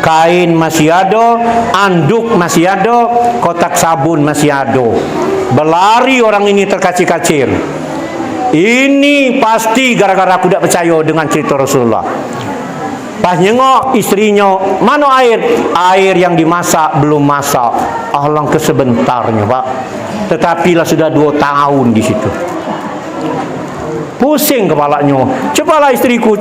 kain masih ada, anduk masih ada, kotak sabun masih ada. Berlari orang ini terkacir-kacir. Ini pasti gara-gara aku tidak percaya dengan cerita Rasulullah. Pas nyengok istrinya, mana air? Air yang dimasak belum masak. Alangkah sebentarnya, Pak. Tetapi lah sudah 2 tahun di situ. Pusing kepalanya. Cepalah istriku.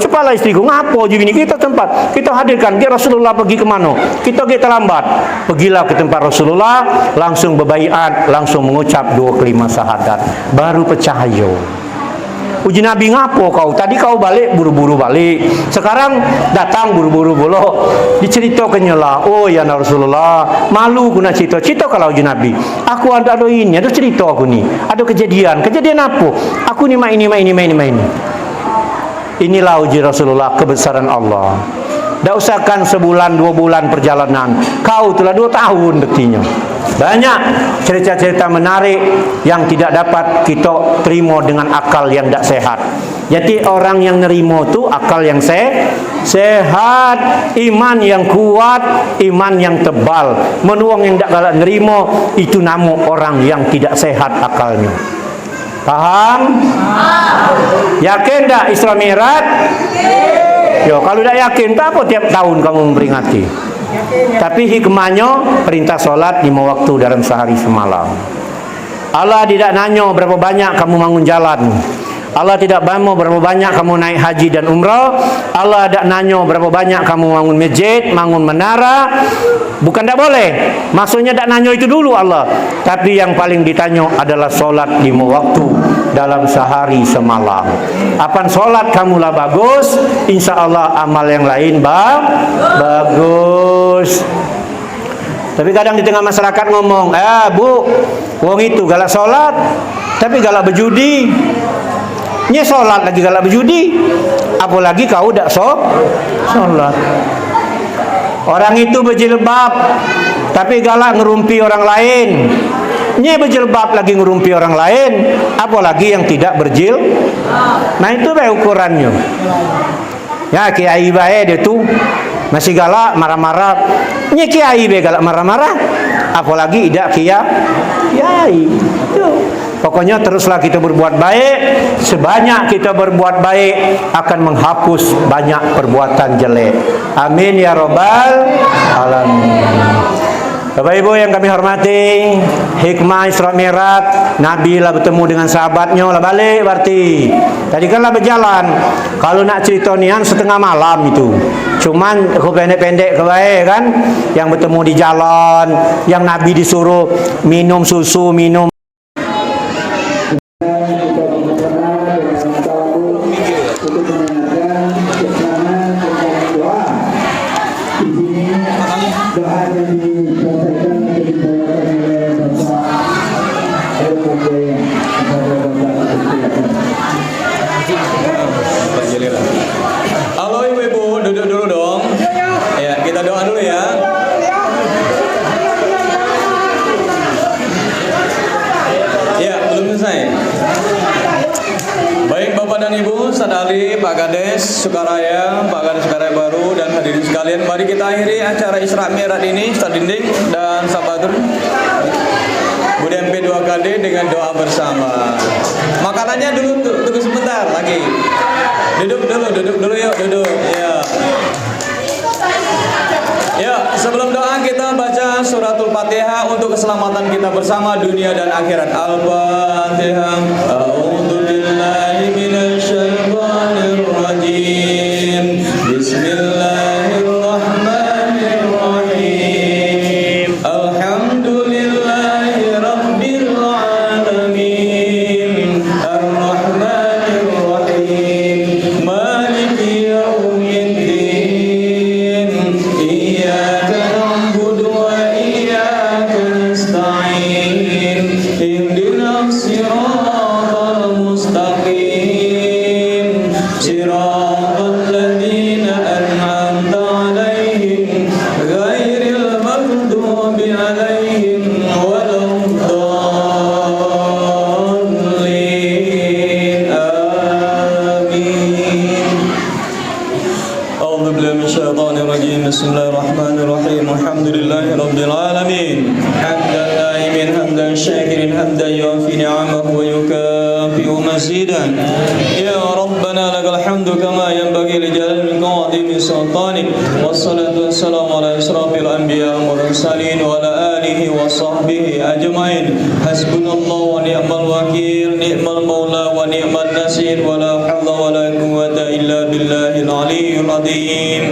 Ngapa je ini? Kita tempat, kita hadirkan. Dia Rasulullah pergi ke mana? Kita terlambat. Pergilah ke tempat Rasulullah, langsung berbaiat, langsung mengucap 2 kalimat syahadat. Baru percaya. Uji Nabi, ngapo kau? Tadi kau balik buru-buru balik. Sekarang datang buru-buru bolok. Diceritakannya lah. Oh ya Rasulullah, malu aku nak cerita kalau uji Nabi. Aku ada ini, ada cerita aku ni. Ada kejadian. Kejadian apa? Aku ni main ini. Inilah uji Rasulullah, kebesaran Allah. Tak usahkan sebulan 2 bulan perjalanan. Kau telah 2 tahun buktinya. Banyak cerita-cerita menarik yang tidak dapat kita terima dengan akal yang tak sehat. Jadi orang yang nerima tu akal yang sehat, iman yang kuat, iman yang tebal. Menuang yang tak galak nerima, itu nama orang yang tidak sehat akalnya. Paham? Yakin tak Isra Mi'raj? Yo, kalau tak yakin, tak apa tiap tahun kamu memperingati. Tapi hikmahnya perintah solat 5 waktu dalam sehari semalam. Allah tidak nanya berapa banyak kamu bangun jalan. Allah tidak bantu berapa banyak kamu naik haji dan umrah. Allah tidak nanya berapa banyak kamu bangun masjid, bangun menara. Bukan tak boleh. Maksudnya tak nanya itu dulu Allah. Tapi yang paling ditanya adalah solat 5 waktu dalam sehari semalam. Apaan solat kamulah bagus, insya Allah amal yang lain bagus. Tapi kadang di tengah masyarakat ngomong, Bu, wong itu galak solat, tapi galak berjudi. Nya solat lagi galak berjudi, apalagi kau tak solat. Orang itu berjilbab, tapi galak ngerumpi orang lain. Nya berjilbab lagi ngerumpi orang lain, apalagi yang tidak berjilbab. Nah itu baik ukurannya. Ya kiai baik dia tu masih galak marah-marah. Nya kiai baik galak marah-marah, apalagi tidak kiai. Pokoknya teruslah kita berbuat baik. Sebanyak kita berbuat baik akan menghapus banyak perbuatan jelek. Amin ya rabbal alamin. Bapak Ibu yang kami hormati, hikmah Isra Mi'raj, Nabi lah bertemu dengan sahabatnya lah balik berarti. Tadi kan lah berjalan. Kalau nak cerita nian setengah malam itu. Cuman aku pendek-pendek kebaik kan, yang bertemu di jalan, yang Nabi disuruh minum susu, minum doa yang Ustaz Ali, Pak Kades Sukaraya, Pak Kades Sukaraya Baru, dan hadirin sekalian, mari kita akhiri acara Isra Mi'raj ini, Ustaz Dinding dan Sabadur Budi MP 2KD dengan doa bersama. Makanannya dulu, tunggu sebentar lagi. Duduk dulu yuk, duduk. Ya. Ya, sebelum doa kita baca suratul Fatihah untuk keselamatan kita bersama dunia dan akhirat. Al-Fatihah. A'udzu billahi minasy syaithanir rajim. Bismillahirrahmanirrahim. Alhamdulillahi rabbil alamin. Ar-Rahmanir Rahim. Maliki yaumiddin. إياك نعبد وإياك نستعين اهدنا الصراط المستقيم صراط الذين أنعمت عليهم غير المغضوب عليهم ولا الضالين آمين. أعوذ بالله من الشيطان الرجيم. بسم الله الرحمن الرحيم. الحمد لله رب العالمين حمدا دائما حمدا شاكرا حمدا يوفي نعمه ويكافئ مزيدا. يا ربنا لك الحمد كما ينبغي لجلال قادم سلطانك، والصلاة والسلام على أشرف الأنبياء والمرسلين وعلى آله وصحبه أجمعين. حسبنا الله ونعم الوكيل، نعم المولى ونعم النصير، ولا حول ولا قوة إلا بالله العلي العظيم.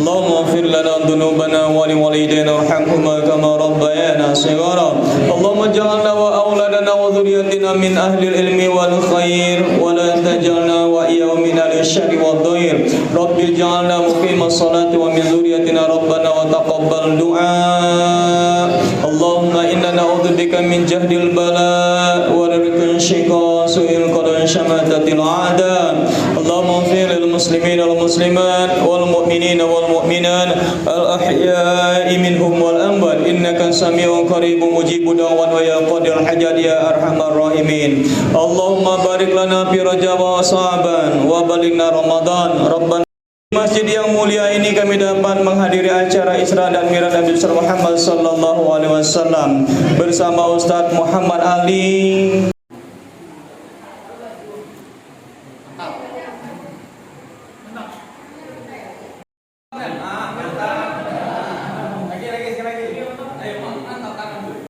اللهم اغفر لنا ذنوبنا ولوالدينا وارحمهما كما ربيانا صغارا. اللهم اجعلنا وأولادنا وذريتنا من أهل العلم والخير، ولا تجعلنا وإياهم من أهل الشر والضير. رب اجعلنا مقيم الصلاة ومن ذريتنا ربنا وتقبل دعاء. اللهم إنا نعوذ بك من جهد البلاء ودرك الشقاء سوء القدر شماتة الأعداء. اللهم اغفر للمسلمين والمسلمات والمؤمنين والمؤمنات الأحياء منهم والأموات إنك سميع قريب مجيب دعوات ويا قادر الحاجات يا أرحم الراحمين. اللهم بارك لنا في رجب وشعبان وبلغنا رمضان. ربنا Masjid yang mulia ini kami dapat menghadiri acara Isra dan Mi'raj Nabi Muhammad sallallahu alaihi wasallam bersama Ustaz Muhammad Ali.